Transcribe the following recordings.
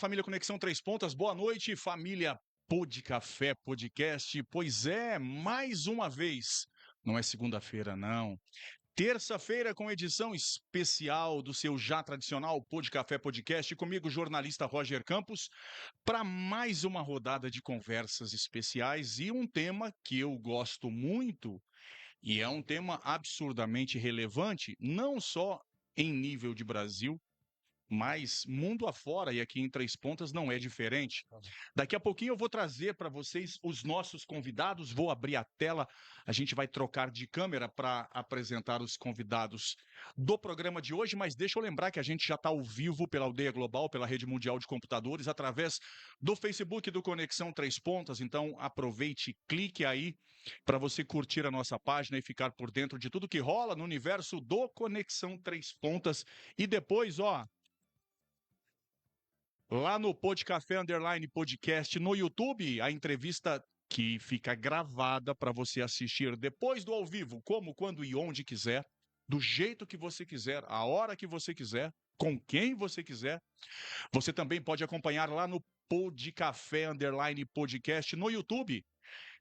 família Conexão Três Pontas, boa noite, família Pod Café Podcast. Pois é, mais uma vez, não é segunda-feira, não. Terça-feira com edição especial do seu já tradicional Pod Café Podcast, comigo, jornalista Roger Campos, para mais uma rodada de conversas especiais e um tema que eu gosto muito, e é um tema absurdamente relevante, não só em nível de Brasil, mas mundo afora, e aqui em Três Pontas não é diferente. Daqui a pouquinho eu vou trazer para vocês os nossos convidados, vou abrir a tela, a gente vai trocar de câmera para apresentar os convidados do programa de hoje, mas deixa eu lembrar que a gente já está ao vivo pela Aldeia Global, pela Rede Mundial de Computadores, através do Facebook do Conexão Três Pontas, então aproveite e clique aí para você curtir a nossa página e ficar por dentro de tudo que rola no universo do Conexão Três Pontas. E depois, ó, lá no Pod Café Underline Podcast no YouTube, a entrevista que fica gravada para você assistir depois do ao vivo, como, quando e onde quiser, do jeito que você quiser, a hora que você quiser, com quem você quiser. Você também pode acompanhar lá no Pod Café Underline Podcast no YouTube.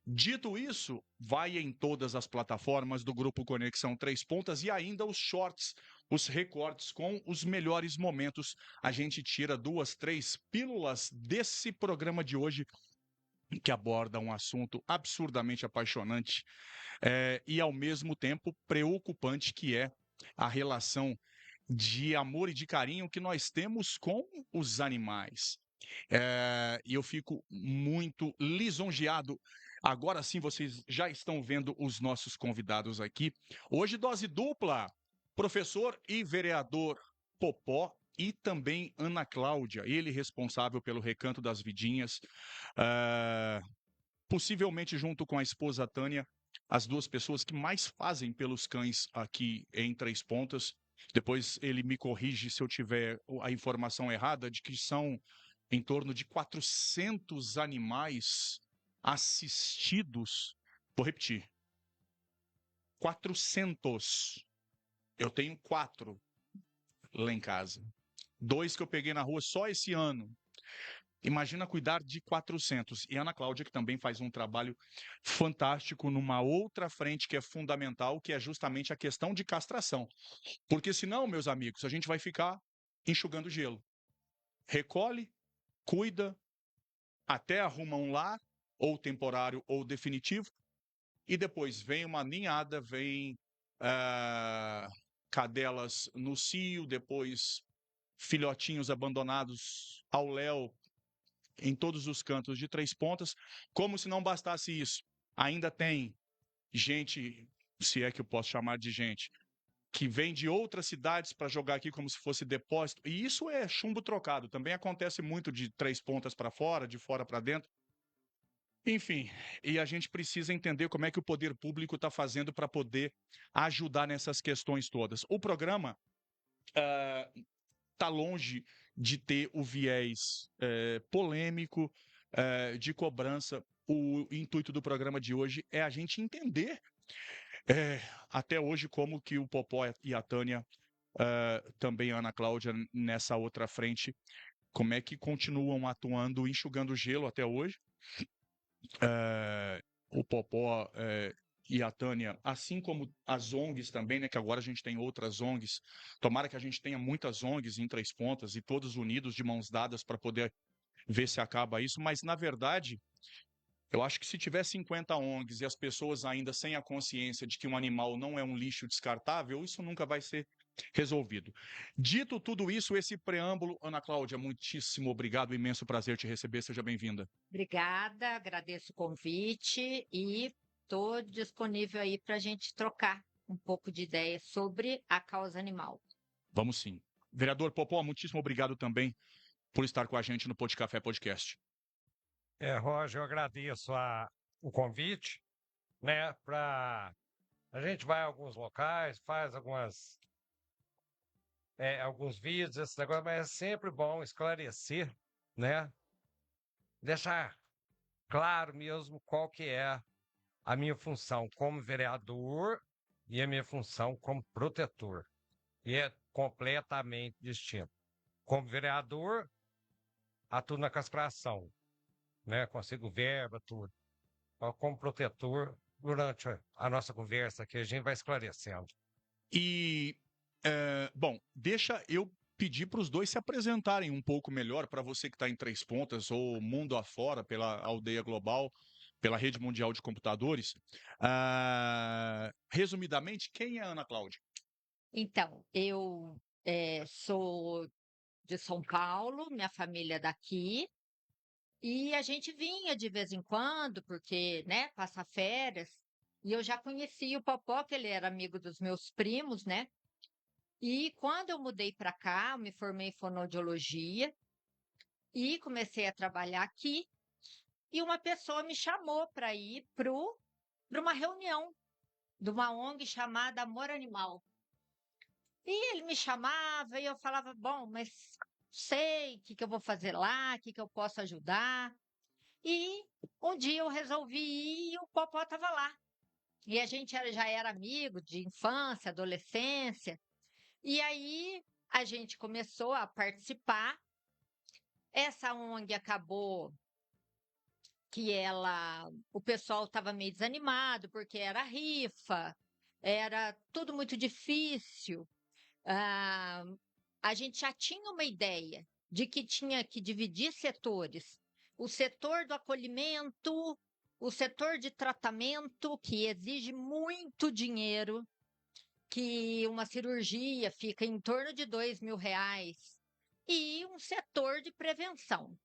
Dito isso, vai em todas as plataformas do Grupo Conexão Três Pontas e ainda os shorts, os recortes com os melhores momentos. A gente tira 2, 3 pílulas desse programa de hoje, que aborda um assunto absurdamente apaixonante e, ao mesmo tempo, preocupante, que é a relação de amor e de carinho que nós temos com os animais. E eu fico muito lisonjeado. Agora sim, vocês já estão vendo os nossos convidados aqui. Hoje, dose dupla, professor e vereador Popó e também Ana Cláudia, ele responsável pelo Recanto das Vidinhas, possivelmente junto com a esposa Tânia, as duas pessoas que mais fazem pelos cães aqui em Três Pontas. Depois ele me corrige se eu tiver a informação errada, de que são em torno de 400 animais assistidos. Vou repetir. 400. Eu tenho 4 lá em casa. 2 que eu peguei na rua só esse ano. Imagina cuidar de 400. E a Ana Cláudia, que também faz um trabalho fantástico numa outra frente que é fundamental, que é justamente a questão de castração. Porque senão, meus amigos, a gente vai ficar enxugando gelo. Recolhe, cuida, até arruma um lar, ou temporário ou definitivo, e depois vem uma ninhada, vem cadelas no cio, depois filhotinhos abandonados ao léu em todos os cantos de Três Pontas. Como se não bastasse isso, ainda tem gente, se é que eu posso chamar de gente, que vem de outras cidades para jogar aqui como se fosse depósito, e isso é chumbo trocado. Também acontece muito de Três Pontas para fora, de fora para dentro. Enfim, e a gente precisa entender como é que o poder público está fazendo para poder ajudar nessas questões todas. O programa está longe de ter o viés polêmico, de cobrança. O intuito do programa de hoje é a gente entender até hoje como que o Popó e a Tânia, também a Ana Cláudia nessa outra frente, como é que continuam atuando, enxugando gelo até hoje. O Popó e a Tânia, assim como as ONGs também, né, que agora a gente tem outras ONGs. Tomara que a gente tenha muitas ONGs em Três Pontas e todos unidos de mãos dadas para poder ver se acaba isso, mas na verdade, eu acho que se tiver 50 ONGs e as pessoas ainda sem a consciência de que um animal não é um lixo descartável, isso nunca vai ser resolvido. Dito tudo isso, esse preâmbulo, Ana Cláudia, muitíssimo obrigado, imenso prazer te receber, seja bem-vinda. Obrigada, agradeço o convite e estou disponível aí para a gente trocar um pouco de ideias sobre a causa animal. Vamos sim. Vereador Popó, muitíssimo obrigado também por estar com a gente no Pod Café Podcast. Roger, eu agradeço o convite, né? A gente vai a alguns locais, faz alguns vídeos, esse negócio, mas é sempre bom esclarecer, né? Deixar claro mesmo qual que é a minha função como vereador e a minha função como protetor. E é completamente distinto. Como vereador, atuo na castração, né? Consigo verba, tudo. Ó, como protetor, durante a nossa conversa aqui, a gente vai esclarecendo. E, bom, deixa eu pedir para os dois se apresentarem um pouco melhor para você que está em Três Pontas ou mundo afora, pela Aldeia Global, pela Rede Mundial de Computadores. Resumidamente, quem é a Ana Cláudia? Então, eu sou de São Paulo, minha família é daqui, e a gente vinha de vez em quando, porque, né, passa férias, e eu já conhecia o Popó, que ele era amigo dos meus primos, né? E quando eu mudei para cá, eu me formei em fonoaudiologia e comecei a trabalhar aqui, e uma pessoa me chamou para ir para uma reunião de uma ONG chamada Amor Animal. E ele me chamava e eu falava, bom, mas sei o que que eu vou fazer lá, o que que eu posso ajudar. E um dia eu resolvi ir e o Popó estava lá. E a gente já era amigo de infância, adolescência. E aí a gente começou a participar. Essa ONG acabou que o pessoal estava meio desanimado, porque era rifa, era tudo muito difícil. Ah, a gente já tinha uma ideia de que tinha que dividir setores. O setor do acolhimento, o setor de tratamento, que exige muito dinheiro, que uma cirurgia fica em torno de R$ 2.000, e um setor de prevenção.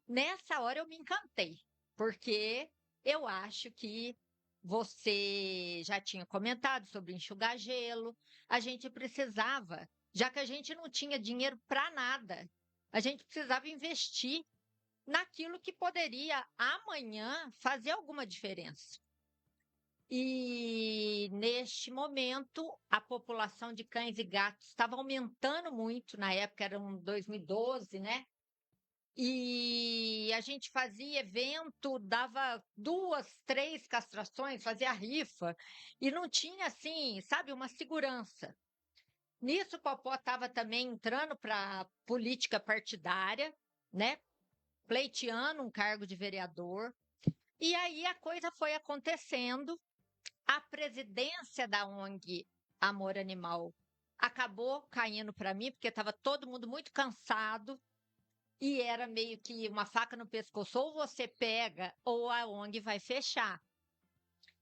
Nessa hora eu me encantei, porque eu acho que você já tinha comentado sobre enxugar gelo. A gente precisava, já que a gente não tinha dinheiro para nada, a gente precisava investir naquilo que poderia amanhã fazer alguma diferença. E neste momento, a população de cães e gatos estava aumentando muito, na época era 2012, né? E a gente fazia evento, dava 2, 3 castrações, fazia rifa, e não tinha, assim, sabe, uma segurança. Nisso, o Popó estava também entrando para política partidária, né? Pleiteando um cargo de vereador. E aí a coisa foi acontecendo. A presidência da ONG Amor Animal acabou caindo para mim, porque estava todo mundo muito cansado. E era meio que uma faca no pescoço, ou você pega, ou a ONG vai fechar.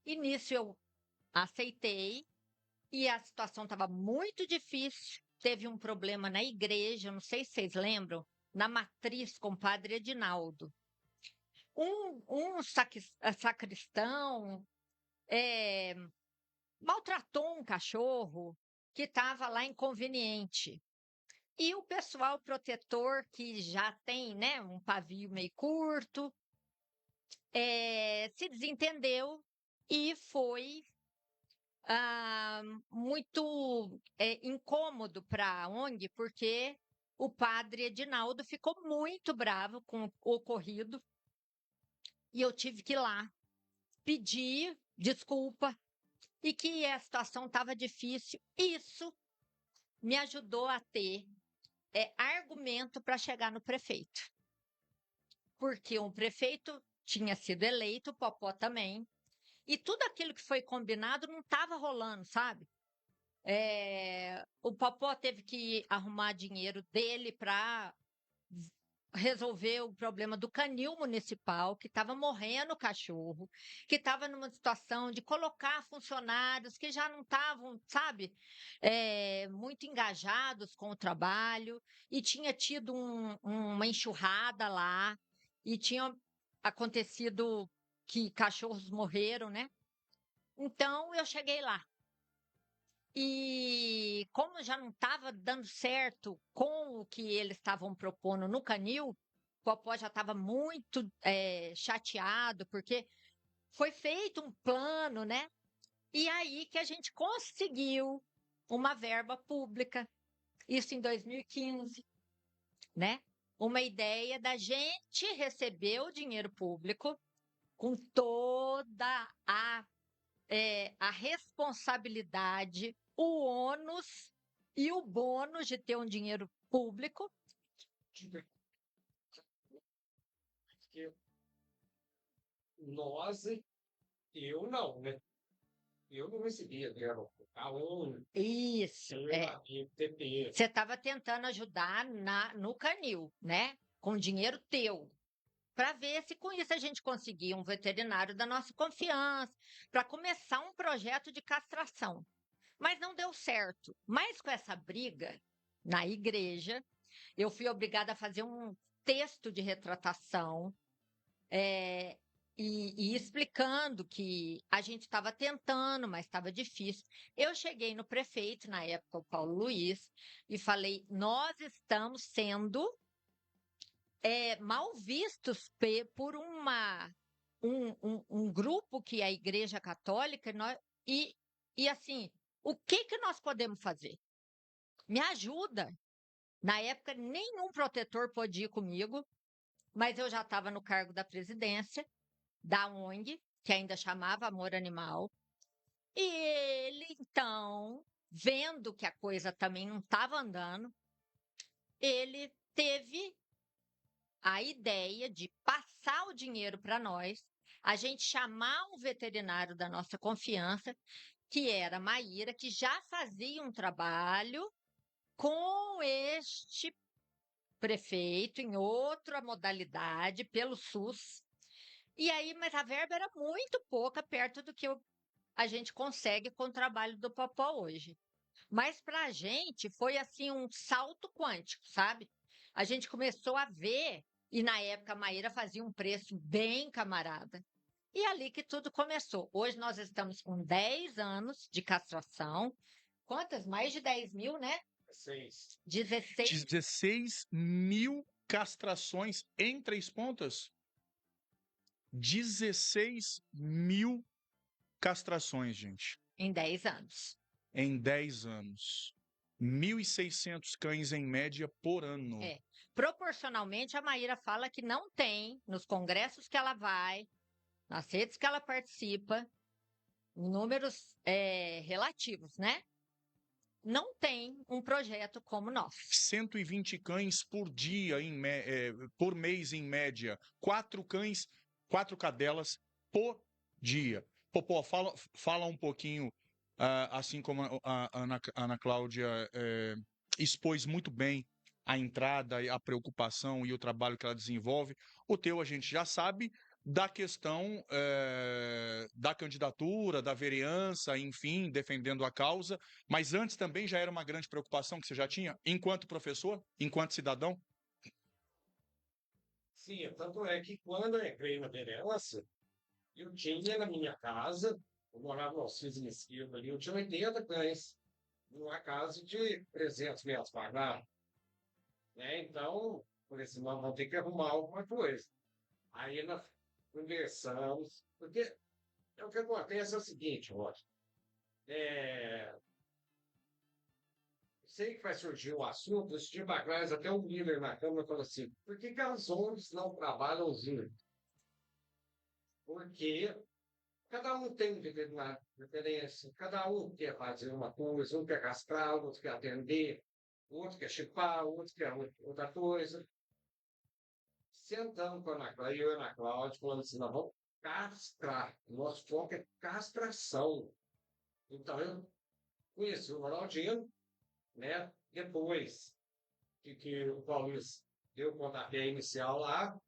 E nisso eu aceitei, e a situação estava muito difícil. Teve um problema na igreja, não sei se vocês lembram, na matriz com o padre Edinaldo. Um sacristão maltratou um cachorro que estava lá inconveniente. E o pessoal protetor, que já tem, né, um pavio meio curto, se desentendeu e foi muito incômodo para a ONG, porque o padre Edinaldo ficou muito bravo com o ocorrido e eu tive que ir lá pedir desculpa e que a situação estava difícil. Isso me ajudou a ter argumento para chegar no prefeito, porque o prefeito tinha sido eleito, o Popó também, e tudo aquilo que foi combinado não estava rolando, sabe? O Popó teve que arrumar dinheiro dele para resolver o problema do canil municipal, que estava morrendo o cachorro, que estava numa situação de colocar funcionários que já não estavam, sabe, muito engajados com o trabalho, e tinha tido uma enxurrada lá, e tinha acontecido que cachorros morreram, né? Então eu cheguei lá. E como já não estava dando certo com o que eles estavam propondo no canil, o Popó já estava muito chateado, porque foi feito um plano, né? E aí que a gente conseguiu uma verba pública, isso em 2015, né? Uma ideia da gente receber o dinheiro público com toda a responsabilidade, o ônus e o bônus de ter um dinheiro público que nós, eu não, né? Eu não recebia dinheiro. Isso, TP. Você estava tentando ajudar no canil, né? Com dinheiro teu. Para ver se com isso a gente conseguia um veterinário da nossa confiança, para começar um projeto de castração. Mas não deu certo. Mas com essa briga na igreja, eu fui obrigada a fazer um texto de retratação, e explicando que a gente estava tentando, mas estava difícil. Eu cheguei no prefeito, na época, o Paulo Luiz, e falei: nós estamos sendo mal vistos por um grupo que é a Igreja Católica, e assim, o que nós podemos fazer? Me ajuda. Na época, nenhum protetor podia ir comigo, mas eu já estava no cargo da presidência da ONG, que ainda chamava Amor Animal. E ele, então, vendo que a coisa também não estava andando, ele teve a ideia de passar o dinheiro para nós, a gente chamar um veterinário da nossa confiança, que era a Maíra, que já fazia um trabalho com este prefeito em outra modalidade, pelo SUS. E aí, mas a verba era muito pouca perto do que a gente consegue com o trabalho do Popó hoje. Mas para a gente foi assim um salto quântico, sabe? A gente começou a ver, e na época a Maíra fazia um preço bem camarada. E ali que tudo começou. Hoje nós estamos com 10 anos de castração. Quantas? Mais de 10 mil, né? 16. 16 mil castrações em 3 pontas? 16 mil castrações, gente. Em 10 anos. Em 10 anos. 1.600 cães em média por ano. Proporcionalmente, a Maíra fala que não tem, nos congressos que ela vai, nas redes que ela participa, números relativos, né? Não tem um projeto como nós. 120 cães por dia, por mês em média. 4 cães, 4 cadelas por dia. Popó, fala um pouquinho, assim como a Ana Cláudia expôs muito bem a entrada, a preocupação e o trabalho que ela desenvolve. O teu a gente já sabe, da questão da candidatura, da vereança, enfim, defendendo a causa, mas antes também já era uma grande preocupação que você já tinha, enquanto professor, enquanto cidadão? Sim, tanto é que quando eu entrei na vereança, eu tinha na minha casa, eu morava no Alcides Mesquita ali, eu tinha 80 cães, numa casa de 300 metros quadrados. Né? Então, por esse nós vamos ter que arrumar alguma coisa. Aí nós conversamos, porque o que acontece é o seguinte, Roger. Sei que vai surgir um assunto, esse dia atrás até o Miller na Câmara falou assim, por que as ONGs não trabalham junto? Porque cada um tem um veterinário de preferência, cada um quer fazer uma coisa, um quer castrar, outro quer atender, outro quer chipar, outro quer outra coisa. Sentamos com a Ana Cláudia, eu e a Ana Cláudia, falando assim, nós vamos castrar. O nosso foco é castração. Então, eu conheci o Ronaldinho, né? Depois que o Paulo deu o pontapé inicial lá,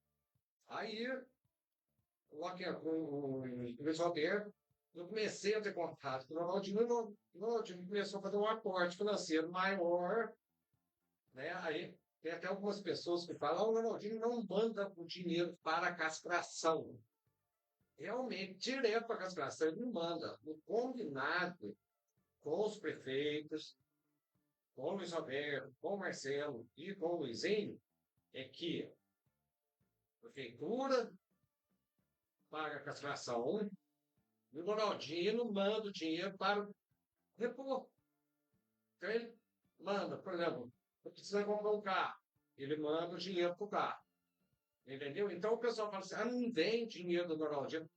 aí, lá que o Luiz Roberto, eu comecei a ter contato com o Ronaldinho, e o Ronaldinho começou a fazer um aporte financeiro maior, né? Aí tem até algumas pessoas que falam, o Ronaldinho não manda o dinheiro para a castração. Realmente, direto para a castração, ele não manda. O combinado com os prefeitos, com o Luiz Roberto, com o Marcelo e com o Luizinho, é que a prefeitura paga a castração e o Ronaldinho manda o dinheiro para repor. Então, ele manda, por exemplo, precisa comprar um carro, ele manda o dinheiro para o carro. Entendeu? Então o pessoal fala assim: não vem dinheiro do Ronaldinho.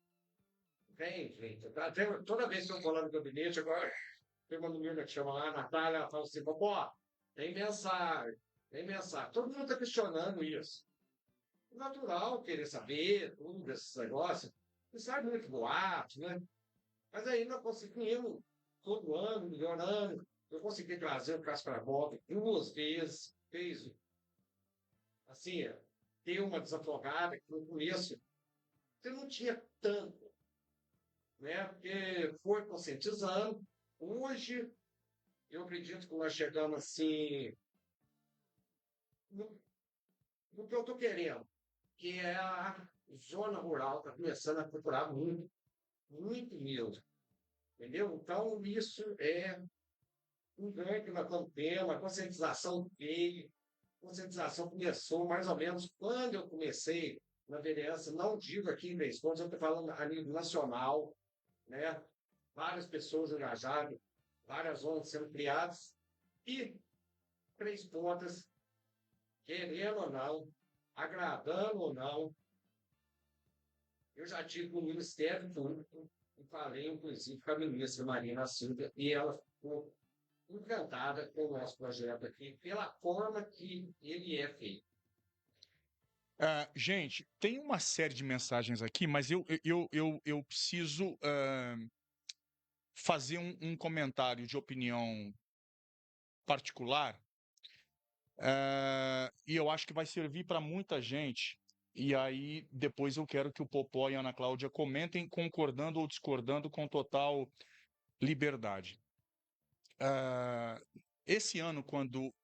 Vem, gente. Até, toda vez que eu vou lá no gabinete, agora tem uma menina que chama lá, a Natália, ela fala assim: Popó, tem mensagem, tem mensagem. Todo mundo está questionando isso. natural querer saber tudo desses negócios. Você sabe muito boato, né? Mas aí nós conseguimos, todo ano, melhorando. Eu consegui trazer o Cássio para a volta 2 vezes. Fez, assim, ter uma desafogada que no começo você não tinha tanto, né? Porque foi conscientizando. Hoje, eu acredito que nós chegamos assim no, no que eu estou querendo, que é a zona rural, está começando a procurar muito, muito mesmo. Entendeu? Então, isso é um ganho que nós estamos tendo, a conscientização veio, a conscientização começou mais ou menos quando eu comecei na vereança, não digo aqui em Três Pontos, eu estou falando a nível nacional, né? Várias pessoas engajadas, várias zonas sendo criadas, e Três Pontas, querendo ou não, agradando ou não, eu já tive no Ministério Público e falei, inclusive, com a ministra Marina Silva, e ela ficou encantada com o nosso projeto aqui, pela forma que ele é feito. Gente, tem uma série de mensagens aqui, mas eu preciso fazer um comentário de opinião particular, e eu acho que vai servir para muita gente. E aí, depois eu quero que o Popó e a Ana Cláudia comentem, concordando ou discordando com total liberdade. Esse ano, quando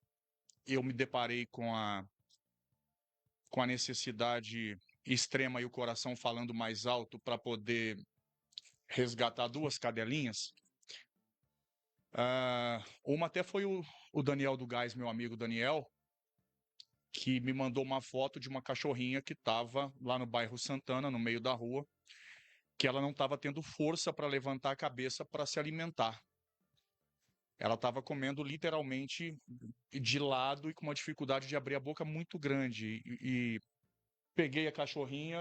eu me deparei com a necessidade extrema e o coração falando mais alto para poder resgatar 2 cadelinhas, uma até foi o Daniel do Gás, meu amigo Daniel, que me mandou uma foto de uma cachorrinha que estava lá no bairro Santana, no meio da rua, que ela não estava tendo força para levantar a cabeça para se alimentar. Ela estava comendo literalmente de lado e com uma dificuldade de abrir a boca muito grande. E peguei a cachorrinha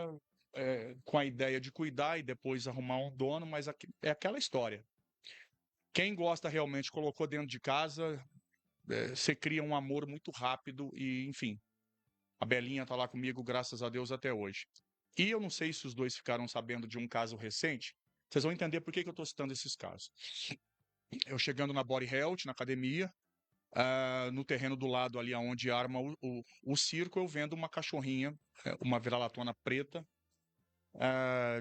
com a ideia de cuidar e depois arrumar um dono, mas é aquela história. Quem gosta realmente colocou dentro de casa, você cria um amor muito rápido e, enfim, a Belinha está lá comigo, graças a Deus, até hoje. E eu não sei se os dois ficaram sabendo de um caso recente, vocês vão entender por que eu estou citando esses casos. Eu chegando na Body Health, na academia, no terreno do lado ali onde arma o circo, eu vendo uma cachorrinha, uma vira-latona preta,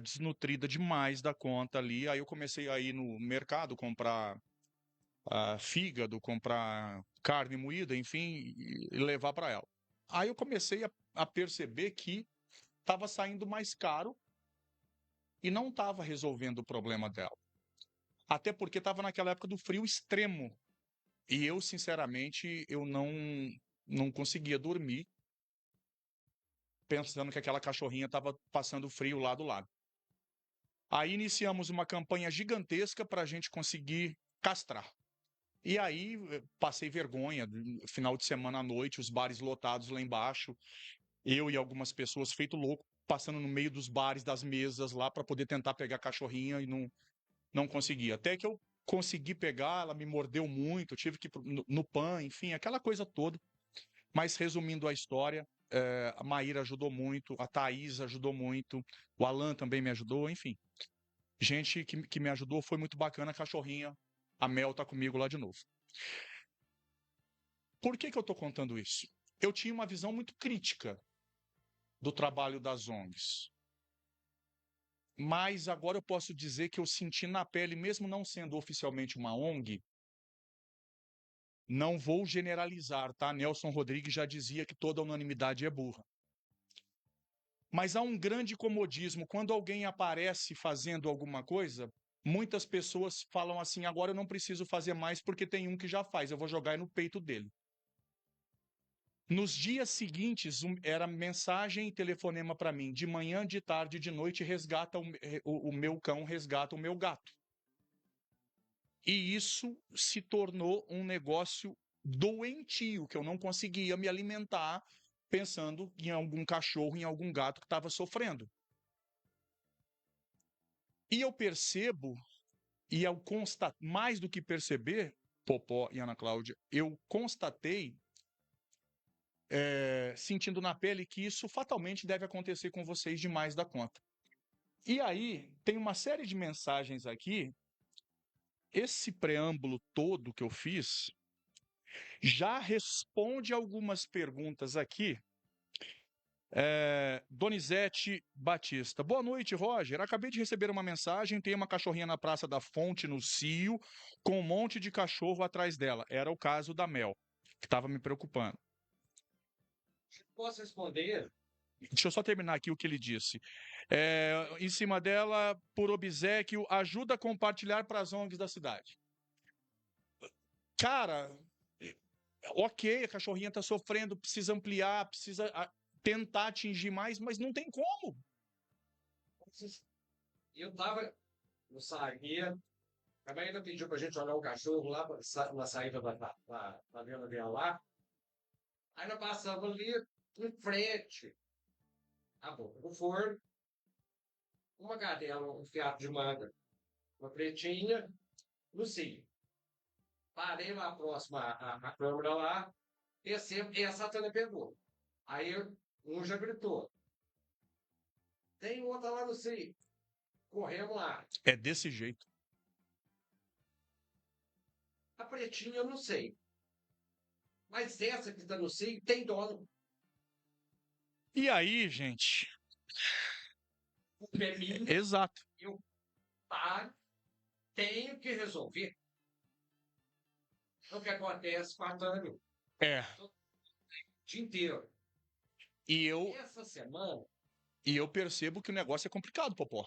desnutrida demais da conta ali. Aí eu comecei a ir no mercado comprar fígado, comprar carne moída, enfim, e levar para ela. Aí eu comecei a perceber que estava saindo mais caro e não estava resolvendo o problema dela. Até porque estava naquela época do frio extremo. E eu, sinceramente, eu não conseguia dormir pensando que aquela cachorrinha estava passando frio lá do lado. Aí iniciamos uma campanha gigantesca para a gente conseguir castrar. E aí passei vergonha, final de semana à noite, os bares lotados lá embaixo, eu e algumas pessoas feito louco, passando no meio dos bares, das mesas lá para poder tentar pegar a cachorrinha e não conseguia. Até que eu consegui pegar, ela me mordeu muito, eu tive que ir no PAN, enfim, aquela coisa toda. Mas resumindo a história, a Maíra ajudou muito, a Thaís ajudou muito, o Alan também me ajudou, enfim. Gente que me ajudou, foi muito bacana, a cachorrinha, a Mel tá comigo lá de novo. Por que eu estou contando isso? Eu tinha uma visão muito crítica do trabalho das ONGs. Mas agora eu posso dizer que eu senti na pele, mesmo não sendo oficialmente uma ONG, não vou generalizar, tá? Nelson Rodrigues já dizia que toda unanimidade é burra. Mas há um grande comodismo. Quando alguém aparece fazendo alguma coisa, muitas pessoas falam assim: agora eu não preciso fazer mais porque tem um que já faz, eu vou jogar no peito dele. Nos dias seguintes, era mensagem e telefonema para mim: de manhã, de tarde, de noite, resgata o meu cão, resgata o meu gato. E isso se tornou um negócio doentio, que eu não conseguia me alimentar pensando em algum cachorro, em algum gato que estava sofrendo. E eu percebo, e eu mais do que perceber, Popó e Ana Cláudia, eu constatei sentindo na pele que isso fatalmente deve acontecer com vocês demais da conta. E aí, tem uma série de mensagens aqui. Esse preâmbulo todo que eu fiz já responde algumas perguntas aqui. Donizete Batista. Boa noite, Roger. Acabei de receber uma mensagem. Tem uma cachorrinha na Praça da Fonte, no Cio, com um monte de cachorro atrás dela. Era o caso da Mel, que estava me preocupando. Posso responder? Deixa eu só terminar aqui o que ele disse. Em cima dela, por obséquio, ajuda a compartilhar para as ONGs da cidade. Cara, ok, a cachorrinha está sofrendo, precisa ampliar, precisa tentar atingir mais, mas não tem como. Eu saía, a mãe ainda pediu pra gente olhar o cachorro lá na saída da venda dela lá. Aí nós passamos ali em frente à boca do forno, uma cadela, um fiapo de manga, uma pretinha, no cio. Parei lá próximo à câmera lá, e a Satana pegou. Aí um já gritou. Tem outra lá no cio. Corremos lá. É desse jeito. A pretinha eu não sei. Mas essa que está no cio tem dono. E aí, gente? O Peminho, Exato. eu tenho que resolver. É o que acontece com a Tânia. O dia inteiro. Essa semana. E eu percebo que o negócio é complicado, Popó.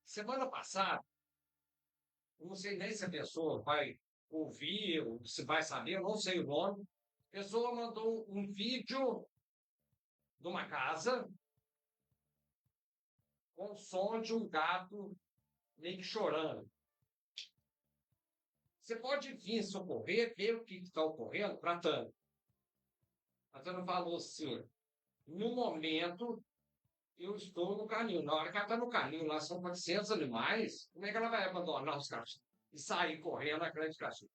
Semana passada, eu não sei nem se a pessoa vai ouvir, ou se vai saber, eu não sei o nome. A pessoa mandou um vídeo de uma casa com o som de um gato meio que chorando. Você pode vir socorrer, ver o que está ocorrendo para a Tânia. A Tânia falou assim, no momento eu estou no canil. Na hora que ela está no canil, lá são 400 animais, como é que ela vai abandonar os cachorros e sair correndo atrás de cachorro?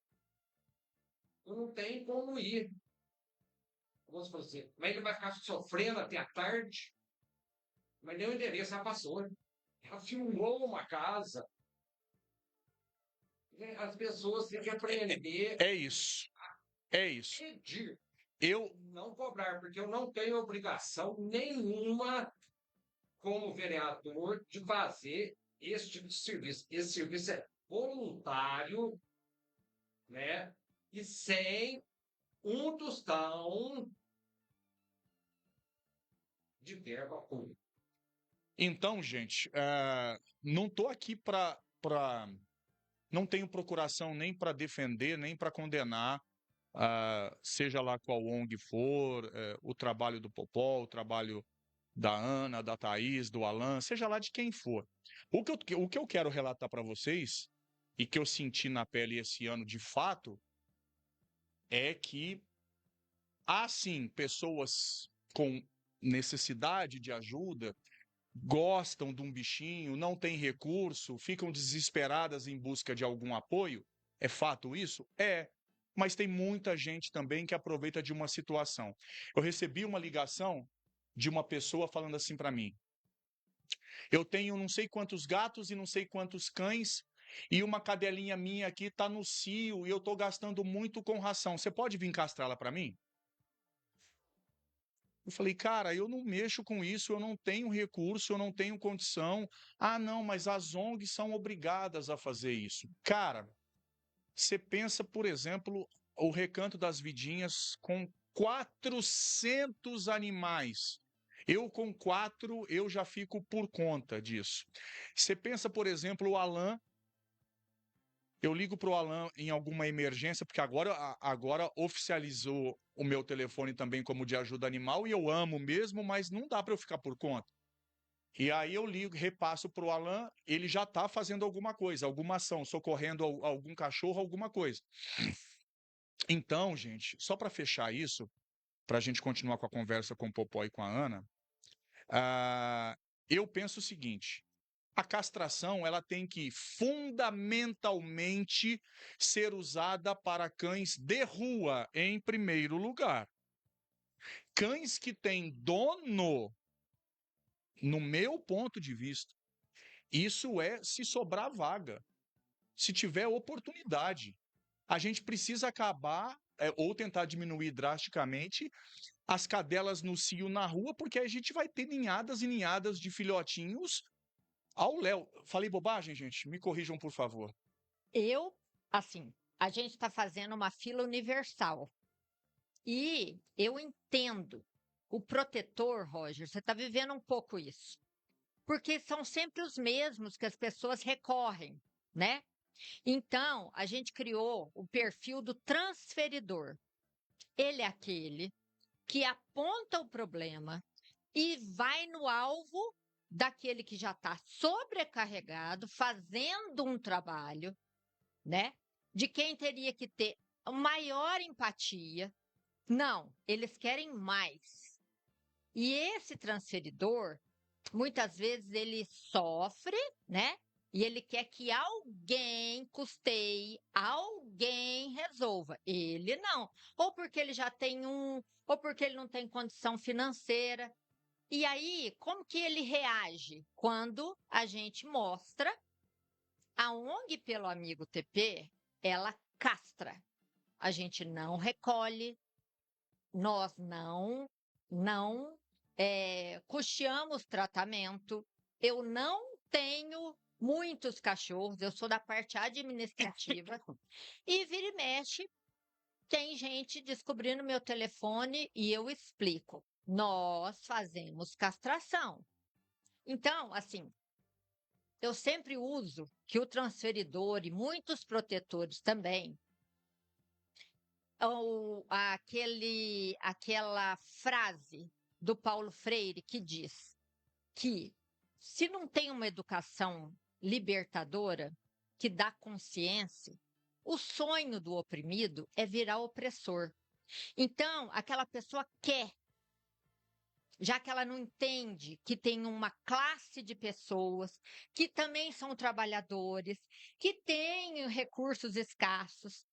Eu não tenho como ir. Vamos falar assim, como é que ele vai ficar sofrendo até a tarde? Mas nem o endereço ela passou. Ela filmou uma casa. As pessoas têm que aprender. É isso. Pedir. Eu não cobrar, porque eu não tenho obrigação nenhuma como vereador de fazer esse tipo de serviço. Esse serviço é voluntário, né? E sem um tostão de verba pública. Então, gente, não estou aqui para... Não tenho procuração nem para defender, nem para condenar, seja lá qual ONG for, o trabalho do Popó, o trabalho da Ana, da Thaís, do Alan, seja lá de quem for. O que eu quero relatar para vocês, e que eu senti na pele esse ano de fato, é que há sim pessoas com necessidade de ajuda, gostam de um bichinho, não têm recurso, ficam desesperadas em busca de algum apoio. É fato isso? É. Mas tem muita gente também que aproveita de uma situação. Eu recebi uma ligação de uma pessoa falando assim para mim: eu tenho não sei quantos gatos e não sei quantos cães, e uma cadelinha minha aqui está no cio e eu estou gastando muito com ração. Você pode vir castrá-la para mim? Eu falei, cara, eu não mexo com isso, eu não tenho recurso, eu não tenho condição. Ah, não, mas as ONGs são obrigadas a fazer isso. Cara, você pensa, por exemplo, o Recanto das Vidinhas com 400 animais. Eu com 4, eu já fico por conta disso. Você pensa, por exemplo, o Alan. Eu ligo para o Alan em alguma emergência, porque agora oficializou o meu telefone também como de ajuda animal, e eu amo mesmo, mas não dá para eu ficar por conta. E aí eu ligo, repasso para o Alan, ele já está fazendo alguma coisa, alguma ação, socorrendo algum cachorro, alguma coisa. Então, gente, só para fechar isso, para a gente continuar com a conversa com o Popó e com a Ana, eu penso o seguinte: a castração ela tem que fundamentalmente ser usada para cães de rua, em primeiro lugar. Cães que têm dono, no meu ponto de vista, isso é se sobrar vaga, se tiver oportunidade. A gente precisa acabar ou tentar diminuir drasticamente as cadelas no cio na rua, porque a gente vai ter ninhadas e ninhadas de filhotinhos ao léu. Falei bobagem, gente? Me corrijam, por favor. Assim, a gente está fazendo uma fila universal. E eu entendo. O protetor, Roger, você está vivendo um pouco isso. Porque são sempre os mesmos que as pessoas recorrem, né? Então, a gente criou o perfil do transferidor. Ele é aquele que aponta o problema e vai no alvo daquele que já está sobrecarregado, fazendo um trabalho, né? De quem teria que ter maior empatia. Não, eles querem mais. E esse transferidor, muitas vezes, ele sofre, né? E ele quer que alguém custeie, alguém resolva. Ele não. Ou porque ele já tem ou porque ele não tem condição financeira. E aí, como que ele reage? Quando a gente mostra a ONG pelo Amigo TP, ela castra. A gente não recolhe, nós não custeamos tratamento. Eu não tenho muitos cachorros, eu sou da parte administrativa. E vira e mexe, tem gente descobrindo meu telefone e eu explico. Nós fazemos castração. Então, assim, eu sempre uso que o transferidor e muitos protetores também, aquela frase do Paulo Freire que diz que se não tem uma educação libertadora que dá consciência, o sonho do oprimido é virar opressor. Então, aquela pessoa quer, já que ela não entende que tem uma classe de pessoas que também são trabalhadores, que têm recursos escassos,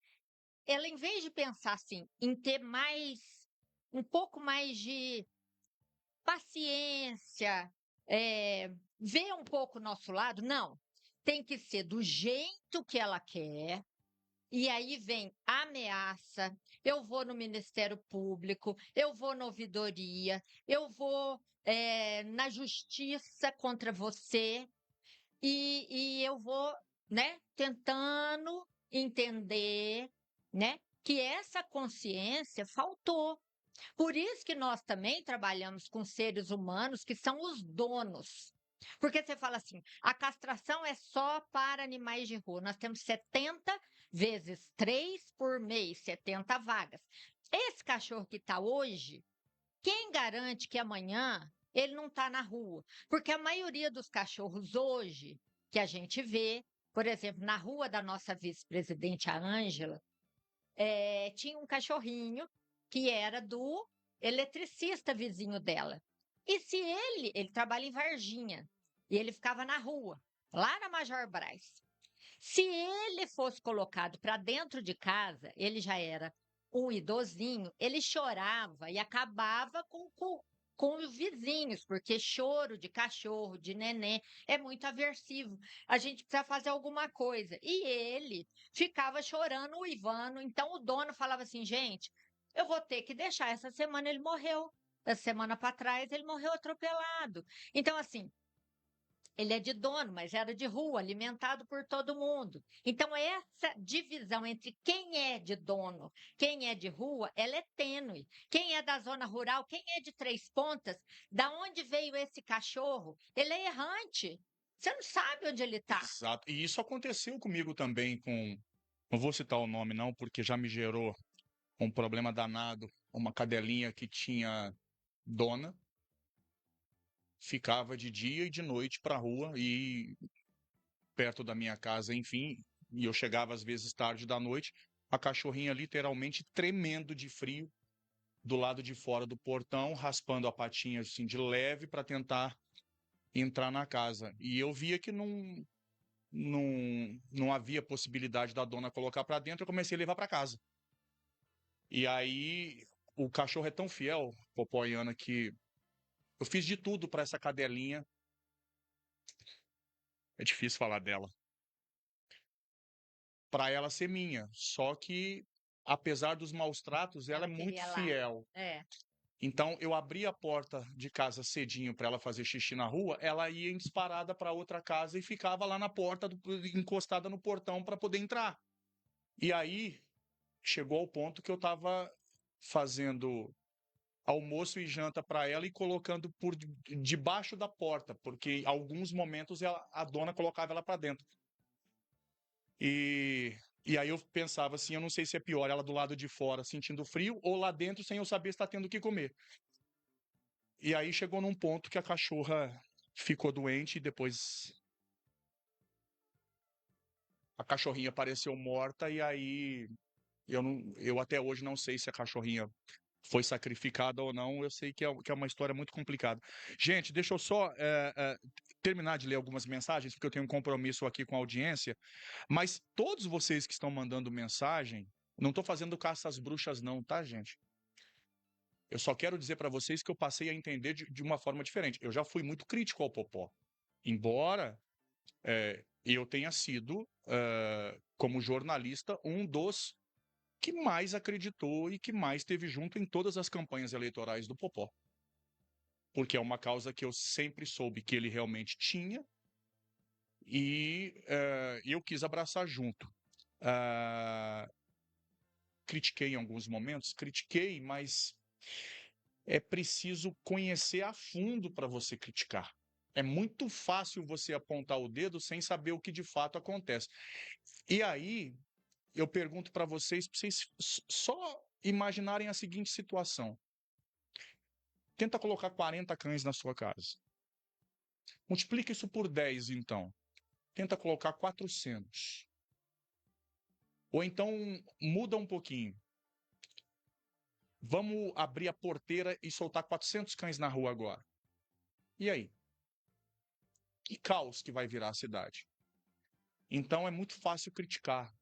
ela, em vez de pensar assim, em ter um pouco mais de paciência, ver um pouco o nosso lado, não. Tem que ser do jeito que ela quer. E aí vem a ameaça, eu vou no Ministério Público, eu vou na ouvidoria, eu vou na justiça contra você, e eu vou, né, tentando entender, né, que essa consciência faltou. Por isso que nós também trabalhamos com seres humanos que são os donos. Porque você fala assim, a castração é só para animais de rua. Nós temos 70 vezes 3 por mês, 70 vagas. Esse cachorro que está hoje, quem garante que amanhã ele não está na rua? Porque a maioria dos cachorros hoje que a gente vê, por exemplo, na rua da nossa vice-presidente, a Ângela, tinha um cachorrinho que era do eletricista vizinho dela. E se ele trabalha em Varginha, e ele ficava na rua, lá na Major Brás. Se ele fosse colocado para dentro de casa, ele já era um idosinho, ele chorava e acabava com os vizinhos, porque choro de cachorro, de neném, é muito aversivo. A gente precisa fazer alguma coisa. E ele ficava chorando, uivando. Então o dono falava assim, gente, eu vou ter que deixar. Essa semana ele morreu. Essa semana para trás ele morreu atropelado. Então, assim, ele é de dono, mas era de rua, alimentado por todo mundo. Então, essa divisão entre quem é de dono, quem é de rua, ela é tênue. Quem é da zona rural, quem é de Três Pontas, da onde veio esse cachorro? Ele é errante. Você não sabe onde ele está. Exato. E isso aconteceu comigo também com. Não vou citar o nome, não, porque já me gerou um problema danado. Uma cadelinha que tinha dona, ficava de dia e de noite para a rua e perto da minha casa, enfim, e eu chegava às vezes tarde da noite, a cachorrinha literalmente tremendo de frio do lado de fora do portão, raspando a patinha assim de leve para tentar entrar na casa. E eu via que não havia possibilidade da dona colocar para dentro, eu comecei a levar para casa. E aí o cachorro é tão fiel, Popó e Ana, que eu fiz de tudo para essa cadelinha. É difícil falar dela. Para ela ser minha. Só que, apesar dos maus tratos, ela é Ela muito queria lá. fiel. É. Então, eu abri a porta de casa cedinho para ela fazer xixi na rua, ela ia em disparada para outra casa e ficava lá na porta, encostada no portão para poder entrar. E aí, chegou ao ponto que eu estava fazendo almoço e janta para ela e colocando por debaixo da porta, porque alguns momentos a dona colocava ela para dentro. E aí eu pensava assim, eu não sei se é pior ela do lado de fora sentindo frio ou lá dentro sem eu saber se está tendo o que comer. E aí chegou num ponto que a cachorra ficou doente e depois a cachorrinha apareceu morta e aí eu até hoje não sei se a cachorrinha foi sacrificada ou não, eu sei que é uma história muito complicada. Gente, deixa eu só terminar de ler algumas mensagens, porque eu tenho um compromisso aqui com a audiência, mas todos vocês que estão mandando mensagem, não estou fazendo caça às bruxas não, tá, gente? Eu só quero dizer para vocês que eu passei a entender de uma forma diferente. Eu já fui muito crítico ao Popó, embora eu tenha sido, como jornalista, um dos que mais acreditou e que mais esteve junto em todas as campanhas eleitorais do Popó. Porque é uma causa que eu sempre soube que ele realmente tinha e eu quis abraçar junto. Critiquei em alguns momentos, mas é preciso conhecer a fundo para você criticar. É muito fácil você apontar o dedo sem saber o que de fato acontece. E aí, eu pergunto para vocês só imaginarem a seguinte situação. Tenta colocar 40 cães na sua casa. Multiplica isso por 10, então. Tenta colocar 400. Ou então, muda um pouquinho. Vamos abrir a porteira e soltar 400 cães na rua agora. E aí? Que caos que vai virar a cidade. Então, é muito fácil criticar.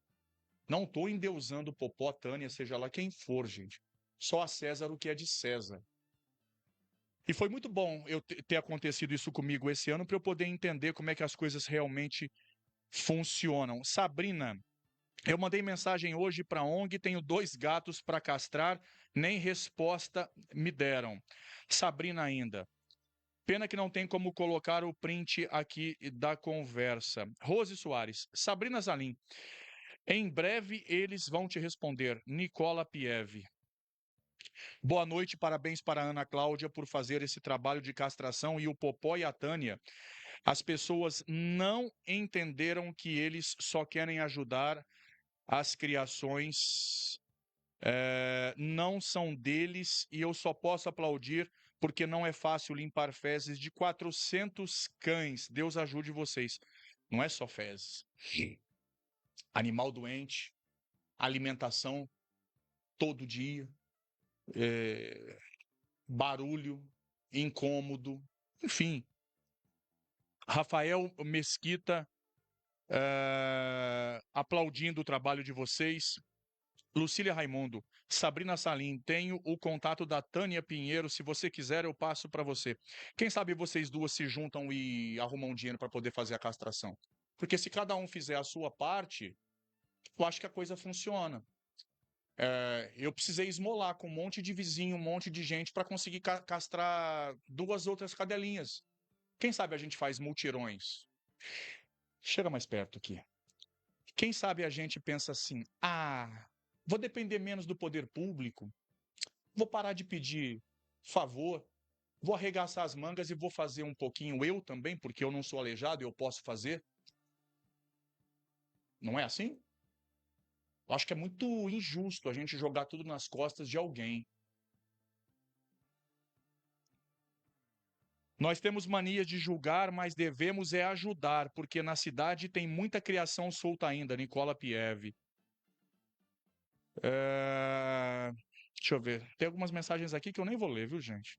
Não estou endeusando Popó, Tânia, seja lá quem for, gente. Só a César o que é de César. E foi muito bom eu ter acontecido isso comigo esse ano para eu poder entender como é que as coisas realmente funcionam. Sabrina, eu mandei mensagem hoje para a ONG, tenho 2 gatos para castrar, nem resposta me deram. Sabrina ainda. Pena que não tem como colocar o print aqui da conversa. Rose Soares, Sabrina Zalim, em breve eles vão te responder. Nicola Pieve. Boa noite, parabéns para a Ana Cláudia por fazer esse trabalho de castração e o Popó e a Tânia. As pessoas não entenderam que eles só querem ajudar as criações, não são deles e eu só posso aplaudir porque não é fácil limpar fezes de 400 cães. Deus ajude vocês. Não é só fezes. Animal doente, alimentação todo dia, barulho, incômodo, enfim. Rafael Mesquita, aplaudindo o trabalho de vocês. Lucília Raimundo, Sabrina Salim, tenho o contato da Tânia Pinheiro. Se você quiser, eu passo para você. Quem sabe vocês duas se juntam e arrumam dinheiro para poder fazer a castração? Porque se cada um fizer a sua parte, eu acho que a coisa funciona. Eu precisei esmolar com um monte de vizinho, um monte de gente para conseguir castrar 2 outras cadelinhas. Quem sabe a gente faz multirões? Chega mais perto aqui. Quem sabe a gente pensa assim, vou depender menos do poder público, vou parar de pedir favor, vou arregaçar as mangas e vou fazer um pouquinho eu também, porque eu não sou aleijado e eu posso fazer. Não é assim? Eu acho que é muito injusto a gente jogar tudo nas costas de alguém. Nós temos mania de julgar, mas devemos ajudar, porque na cidade tem muita criação solta ainda. Nicola Pieve. Deixa eu ver. Tem algumas mensagens aqui que eu nem vou ler, viu, gente?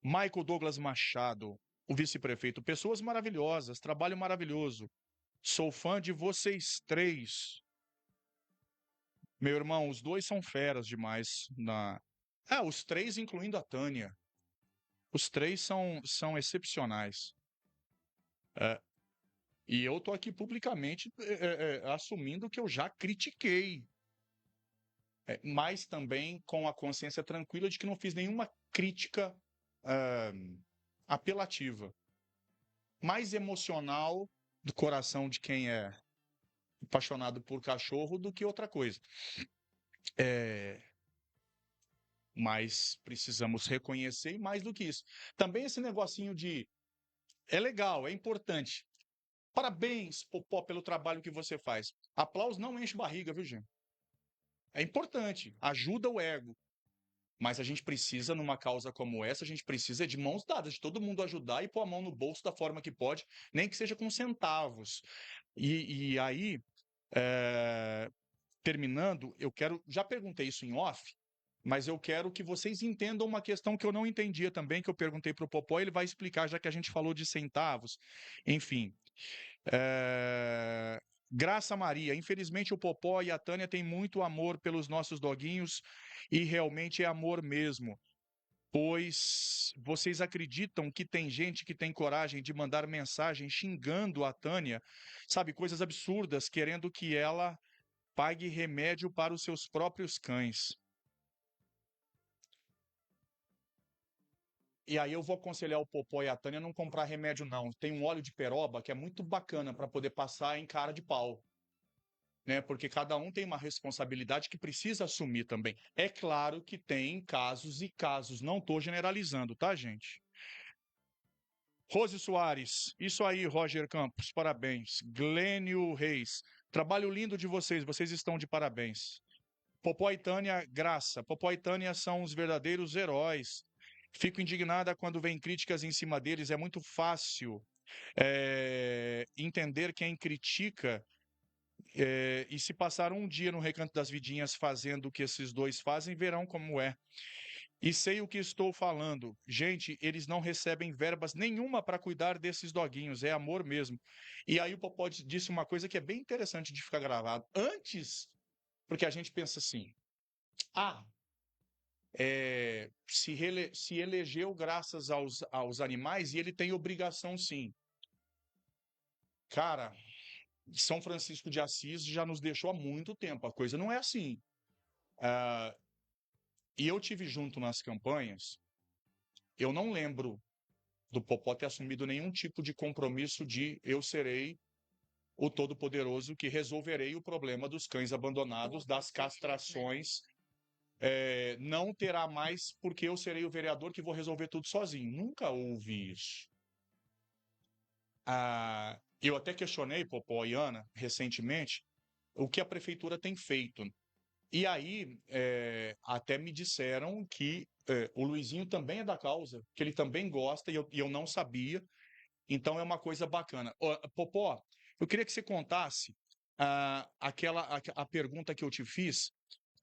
Michael Douglas Machado, o vice-prefeito. Pessoas maravilhosas, trabalho maravilhoso. Sou fã de vocês 3. Meu irmão, os dois são feras demais os três, incluindo a Tânia. Os três são excepcionais. É, e eu tô aqui publicamente assumindo que eu já critiquei, mas também com a consciência tranquila de que não fiz nenhuma crítica apelativa. Mais emocional do coração de quem é apaixonado por cachorro do que outra coisa. Mas precisamos reconhecer, e mais do que isso. Também esse negocinho de é legal, é importante. Parabéns, Popó, pelo trabalho que você faz. Aplauso não enche barriga, viu, gente? É importante, ajuda o ego. Mas a gente precisa, numa causa como essa, a gente precisa de mãos dadas, de todo mundo ajudar e pôr a mão no bolso da forma que pode, nem que seja com centavos. E aí, terminando, eu quero. Já perguntei isso em off, mas eu quero que vocês entendam uma questão que eu não entendia também, que eu perguntei para o Popó, ele vai explicar, já que a gente falou de centavos. Enfim. Graça Maria, infelizmente o Popó e a Tânia têm muito amor pelos nossos doguinhos e realmente é amor mesmo. Pois vocês acreditam que tem gente que tem coragem de mandar mensagem xingando a Tânia, sabe, coisas absurdas, querendo que ela pague remédio para os seus próprios cães. E aí eu vou aconselhar o Popó e a Tânia a não comprar remédio, não. Tem um óleo de peroba que é muito bacana para poder passar em cara de pau. Né? Porque cada um tem uma responsabilidade que precisa assumir também. É claro que tem casos e casos, não estou generalizando, tá, gente? Rose Soares, isso aí, Roger Campos, parabéns. Glênio Reis, trabalho lindo de vocês, vocês estão de parabéns. Popó e Tânia, graça. Popó e Tânia são os verdadeiros heróis. Fico indignada quando vem críticas em cima deles. É muito fácil entender quem critica. E se passar um dia no Recanto das Vidinhas fazendo o que esses dois fazem, verão como é. E sei o que estou falando. Gente, eles não recebem verbas nenhuma para cuidar desses doguinhos, é amor mesmo. E aí o Popó disse uma coisa que é bem interessante de ficar gravado. Antes, porque a gente pensa assim, se elegeu graças aos animais e ele tem obrigação sim. Cara, São Francisco de Assis já nos deixou há muito tempo, a coisa não é assim. E eu tive junto nas campanhas, eu não lembro do Popó ter assumido nenhum tipo de compromisso de eu serei o todo-poderoso que resolverei o problema dos cães abandonados, das castrações, não terá mais porque eu serei o vereador que vou resolver tudo sozinho. Nunca houve isso. Eu até questionei, Popó e Ana, recentemente, o que a prefeitura tem feito. E aí, até me disseram que o Luizinho também é da causa, que ele também gosta, e eu não sabia. Então, é uma coisa bacana. Popó, eu queria que você contasse a pergunta que eu te fiz,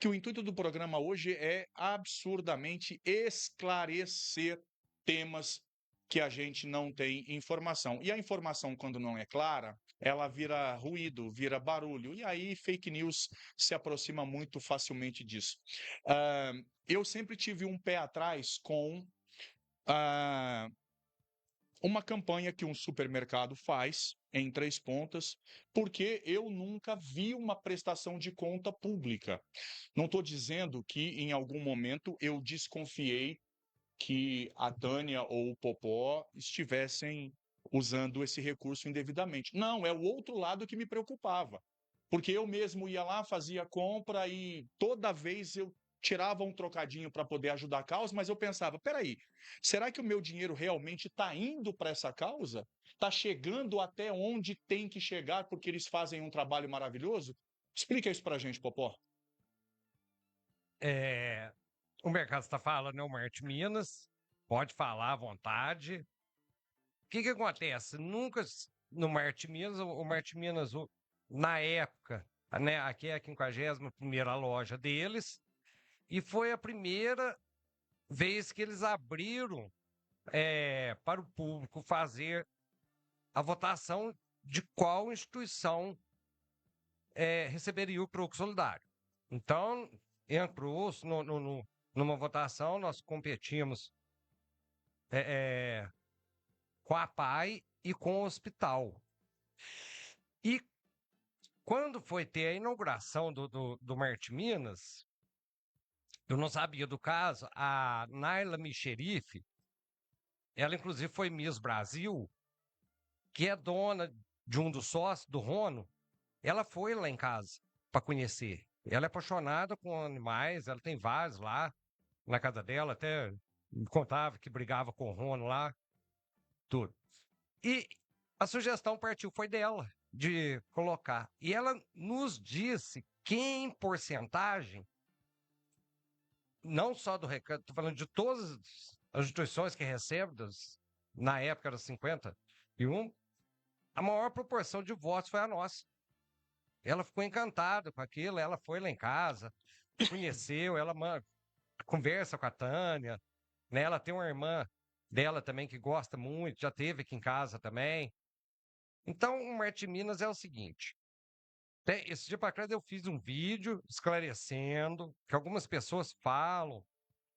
que o intuito do programa hoje é absurdamente esclarecer temas que a gente não tem informação. E a informação, quando não é clara, ela vira ruído, vira barulho, e aí fake news se aproxima muito facilmente disso. Eu sempre tive um pé atrás com uma campanha que um supermercado faz em 3 Pontas, porque eu nunca vi uma prestação de conta pública. Não estou dizendo que em algum momento eu desconfiei que a Tânia ou o Popó estivessem usando esse recurso indevidamente. Não, é o outro lado que me preocupava. Porque eu mesmo ia lá, fazia compra e toda vez eu tirava um trocadinho para poder ajudar a causa, mas eu pensava, peraí, será que o meu dinheiro realmente está indo para essa causa? Está chegando até onde tem que chegar porque eles fazem um trabalho maravilhoso? Explica isso para a gente, Popó. O mercado está falando, é o Marte Minas, pode falar à vontade. O que acontece? Nunca no Marte Minas, o Marte Minas, na época, né, aqui é a 51ª loja deles, e foi a primeira vez que eles abriram para o público fazer a votação de qual instituição receberia o troco solidário. Então, entrou numa votação, nós competimos com a PAI e com o hospital. E quando foi ter a inauguração do Marte Minas, eu não sabia do caso, a Naila Micherife, ela inclusive foi Miss Brasil, que é dona de um dos sócios, do Rono, ela foi lá em casa para conhecer. Ela é apaixonada com animais, ela tem vários lá na casa dela, até me contava que brigava com o Rono lá, tudo. E a sugestão partiu foi dela, de colocar. E ela nos disse que em porcentagem, não só do recado, estou falando de todas as instituições que recebem, na época era 51, a maior proporção de votos foi a nossa. Ela ficou encantada com aquilo, ela foi lá em casa, conheceu, ela conversa com a Tânia, né? Ela tem uma irmã dela também que gosta muito, já teve aqui em casa também. Então, o Marte Minas é o seguinte: esse dia para trás eu fiz um vídeo esclarecendo que algumas pessoas falam,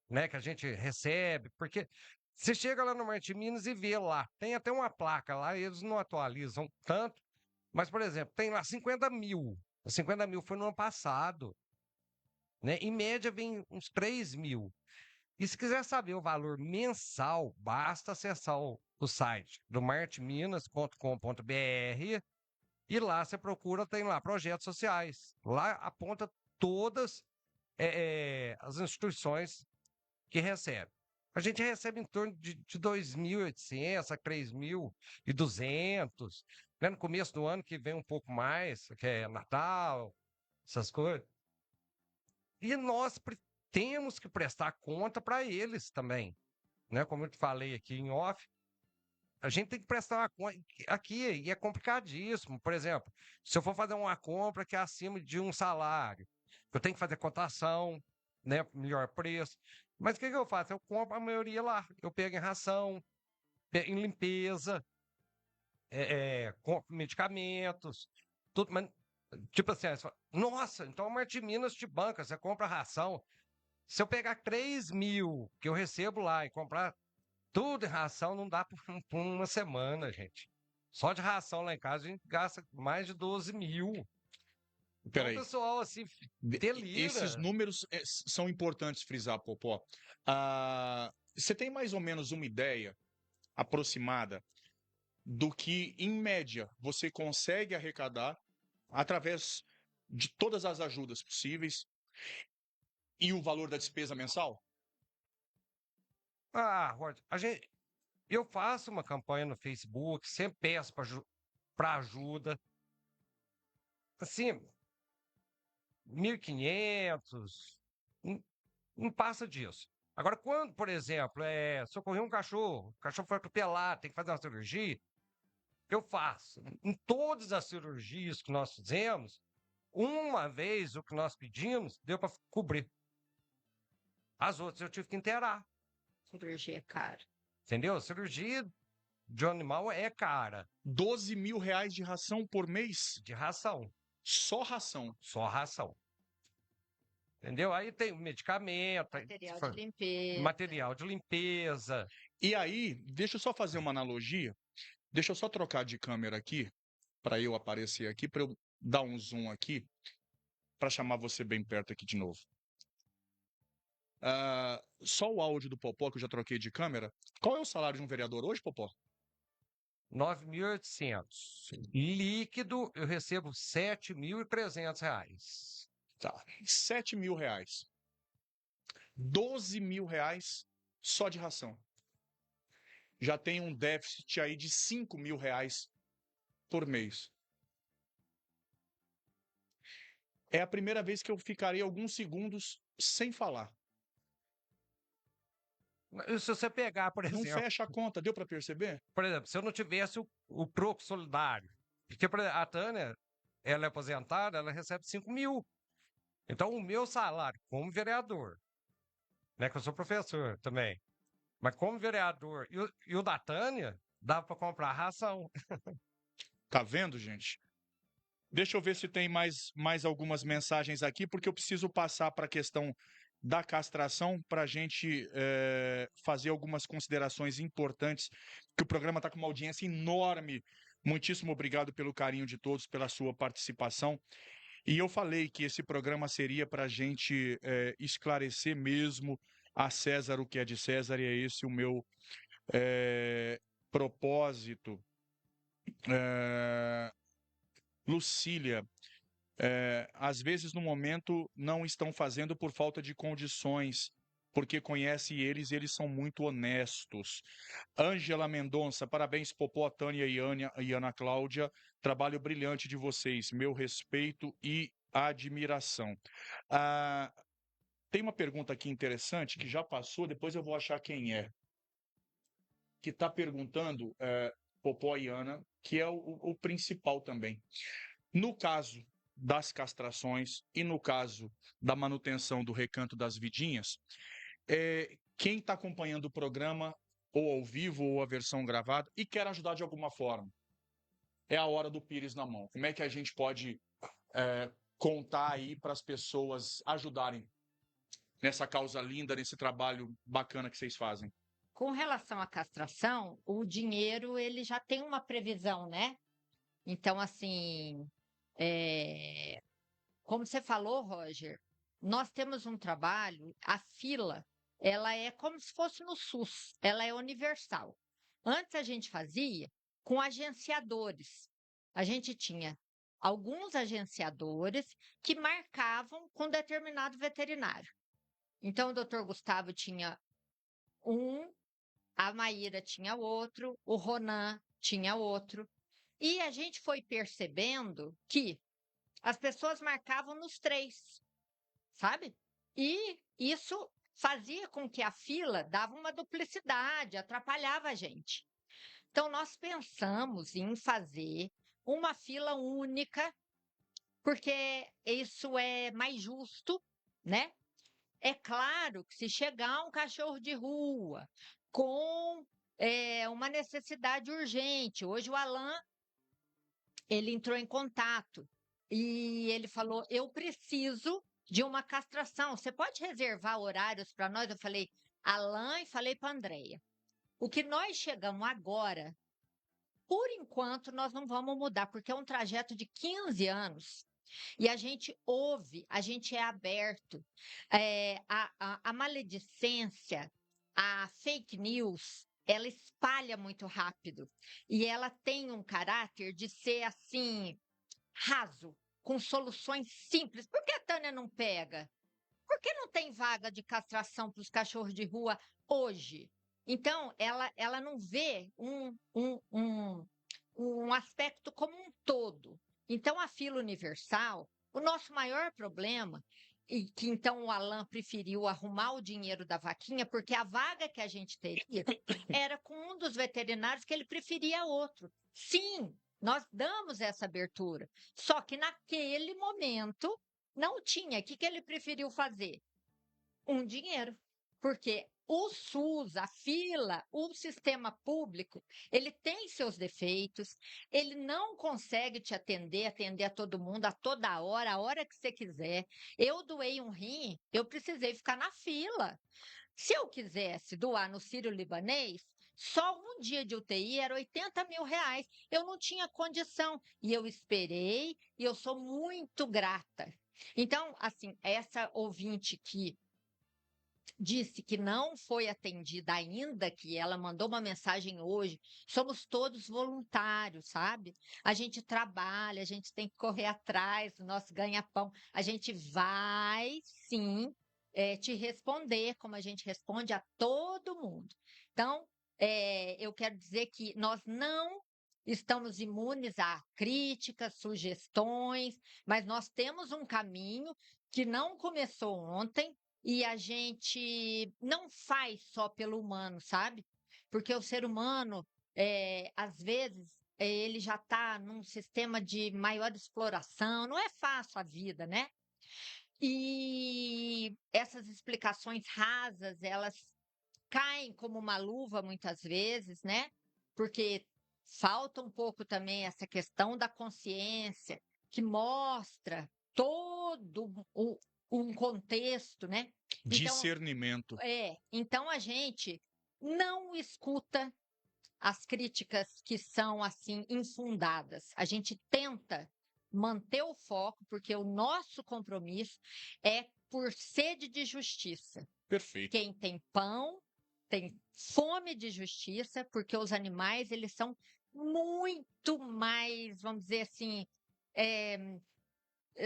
né, que a gente recebe, porque você chega lá no Marte Minas e vê lá, tem até uma placa lá, eles não atualizam tanto, mas, por exemplo, tem lá 50 mil. 50 mil foi no ano passado, né? Em média vem uns 3 mil. E se quiser saber o valor mensal, basta acessar o site do marteminas.com.br e lá você procura, tem lá projetos sociais. Lá aponta todas as instituições que recebem. A gente recebe em torno de 2.800 a 3.200, né? No começo do ano que vem um pouco mais, que é Natal, essas coisas. E nós temos que prestar conta para eles também, né? Como eu te falei aqui em off, a gente tem que prestar uma conta aqui, e é complicadíssimo. Por exemplo, se eu for fazer uma compra que é acima de um salário, eu tenho que fazer cotação, né? Melhor preço. Mas o que eu faço? Eu compro a maioria lá. Eu pego em ração, em limpeza, compro medicamentos, tudo. Mas, tipo assim, aí você fala, nossa, então a Marte Minas te banca, você compra ração. Se eu pegar 3 mil que eu recebo lá e comprar tudo em ração, não dá por uma semana, gente. Só de ração lá em casa a gente gasta mais de 12 mil. Então, o Peraí. pessoal, assim, Esses delira. números são importantes frisar, Popó. Você tem mais ou menos uma ideia aproximada do que, em média, você consegue arrecadar através de todas as ajudas possíveis e o valor da despesa mensal? Ah, Rod, eu faço uma campanha no Facebook, sempre peço para ajuda. Assim, 1.500, não, não passa disso. Agora, quando, por exemplo, socorrer um cachorro, o cachorro foi atropelado, tem que fazer uma cirurgia, eu faço. Em todas as cirurgias que nós fizemos, uma vez o que nós pedimos, deu para cobrir. As outras eu tive que inteirar. Cirurgia é cara. Entendeu? Cirurgia de animal é cara. 12 mil reais de ração por mês? De ração. Só ração. Só ração. Entendeu? Aí tem medicamento, Material de limpeza. E aí, deixa eu só fazer uma analogia. Deixa eu só trocar de câmera aqui, para eu aparecer aqui, para eu dar um zoom aqui, para chamar você bem perto aqui de novo. Só o áudio do Popó, que eu já troquei de câmera. Qual é o salário de um vereador hoje, Popó? 9.800. Líquido, eu recebo R$ 7.300. Tá, 7 mil reais. 12 mil reais só de ração. Já tem um déficit aí de 5 mil reais por mês. É a primeira vez que eu ficarei alguns segundos sem falar. E se você pegar, por Não exemplo, fecha a conta, deu para perceber? por exemplo, se eu não tivesse o troco solidário, porque por exemplo, a Tânia, ela é aposentada, ela recebe 5 mil. Então, o meu salário como vereador, né, que eu sou professor também, mas como vereador, e o da Tânia, dá para comprar ração. Tá vendo, gente? Deixa eu ver se tem mais algumas mensagens aqui, porque eu preciso passar para a questão da castração para a gente fazer algumas considerações importantes, que o programa está com uma audiência enorme. Muitíssimo obrigado pelo carinho de todos, pela sua participação. E eu falei que esse programa seria para a gente esclarecer mesmo a César o que é de César, e é esse o meu propósito. Lucília, às vezes no momento não estão fazendo por falta de condições, porque conhece eles e eles são muito honestos. Ângela Mendonça, parabéns, Popó, Tânia e Ana Cláudia. Trabalho brilhante de vocês, meu respeito e admiração. Tem uma pergunta aqui interessante que já passou, depois eu vou achar quem é. Que está perguntando, Popó e Ana, que é o principal também. No caso das castrações e no caso da manutenção do recanto das vidinhas, quem está acompanhando o programa, ou ao vivo, ou a versão gravada, e quer ajudar de alguma forma, é a hora do Pires na mão. Como é que a gente pode contar aí para as pessoas ajudarem nessa causa linda, nesse trabalho bacana que vocês fazem? Com relação à castração, o dinheiro ele já tem uma previsão, né? Então, assim, como você falou, Roger, nós temos um trabalho, a fila, ela é como se fosse no SUS, ela é universal. Antes a gente fazia com agenciadores. A gente tinha alguns agenciadores que marcavam com determinado veterinário. Então, o doutor Gustavo tinha um, a Maíra tinha outro, o Ronan tinha outro. E a gente foi percebendo que as pessoas marcavam nos 3, sabe? E isso fazia com que a fila dava uma duplicidade, atrapalhava a gente. Então, nós pensamos em fazer uma fila única, porque isso é mais justo, né? É claro que se chegar um cachorro de rua com uma necessidade urgente, hoje o Alan ele entrou em contato e ele falou: eu preciso de uma castração. Você pode reservar horários para nós? Eu falei, Alan, e falei para a Andréia. O que nós chegamos agora, por enquanto, nós não vamos mudar, porque é um trajeto de 15 anos. E a gente ouve, a gente é aberto. A maledicência, a fake news, ela espalha muito rápido. E ela tem um caráter de ser assim, raso, com soluções simples. Por que a Tânia não pega? Por que não tem vaga de castração para os cachorros de rua hoje? Então, ela não vê um aspecto como um todo. Então, a fila universal, o nosso maior problema, e que então o Alan preferiu arrumar o dinheiro da vaquinha, porque a vaga que a gente teria era com um dos veterinários que ele preferia outro. Sim, nós damos essa abertura. Só que naquele momento não tinha. O que ele preferiu fazer? Um dinheiro. Porque o SUS, a fila, o sistema público, ele tem seus defeitos, ele não consegue te atender a todo mundo, a toda hora, a hora que você quiser. Eu doei um rim, eu precisei ficar na fila. Se eu quisesse doar no Sírio-Libanês, só um dia de UTI era R$ 80.000. Eu não tinha condição. E eu esperei, e eu sou muito grata. Então, assim, essa ouvinte que disse que não foi atendida ainda, que ela mandou uma mensagem hoje. Somos todos voluntários, sabe? A gente trabalha, a gente tem que correr atrás do nosso ganha-pão. A gente vai, sim, te responder, como a gente responde a todo mundo. Então, eu quero dizer que nós não estamos imunes a críticas, sugestões, mas nós temos um caminho que não começou ontem, e a gente não faz só pelo humano, sabe? Porque o ser humano, às vezes, ele já está num sistema de maior exploração, não é fácil a vida, né? E essas explicações rasas, elas caem como uma luva muitas vezes, né? Porque falta um pouco também essa questão da consciência, que mostra todo um contexto, né? Então, Discernimento. então a gente não escuta as críticas que são assim infundadas. A gente tenta manter o foco, porque o nosso compromisso é por sede de justiça. Perfeito. Quem tem pão tem fome de justiça, porque os animais eles são muito mais, vamos dizer assim,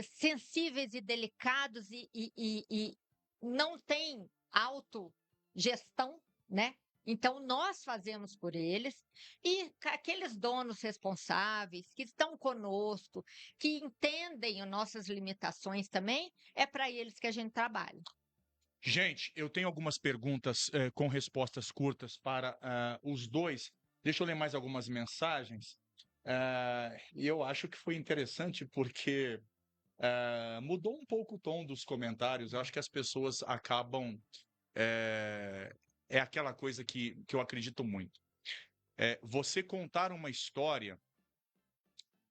sensíveis e delicados e não têm autogestão, né? Então, nós fazemos por eles e aqueles donos responsáveis que estão conosco, que entendem as nossas limitações também, é para eles que a gente trabalha. Gente, eu tenho algumas perguntas com respostas curtas para os dois. Deixa eu ler mais algumas mensagens. E eu acho que foi interessante porque mudou um pouco o tom dos comentários. Eu acho que as pessoas acabam. É aquela coisa que eu acredito muito. Você contar uma história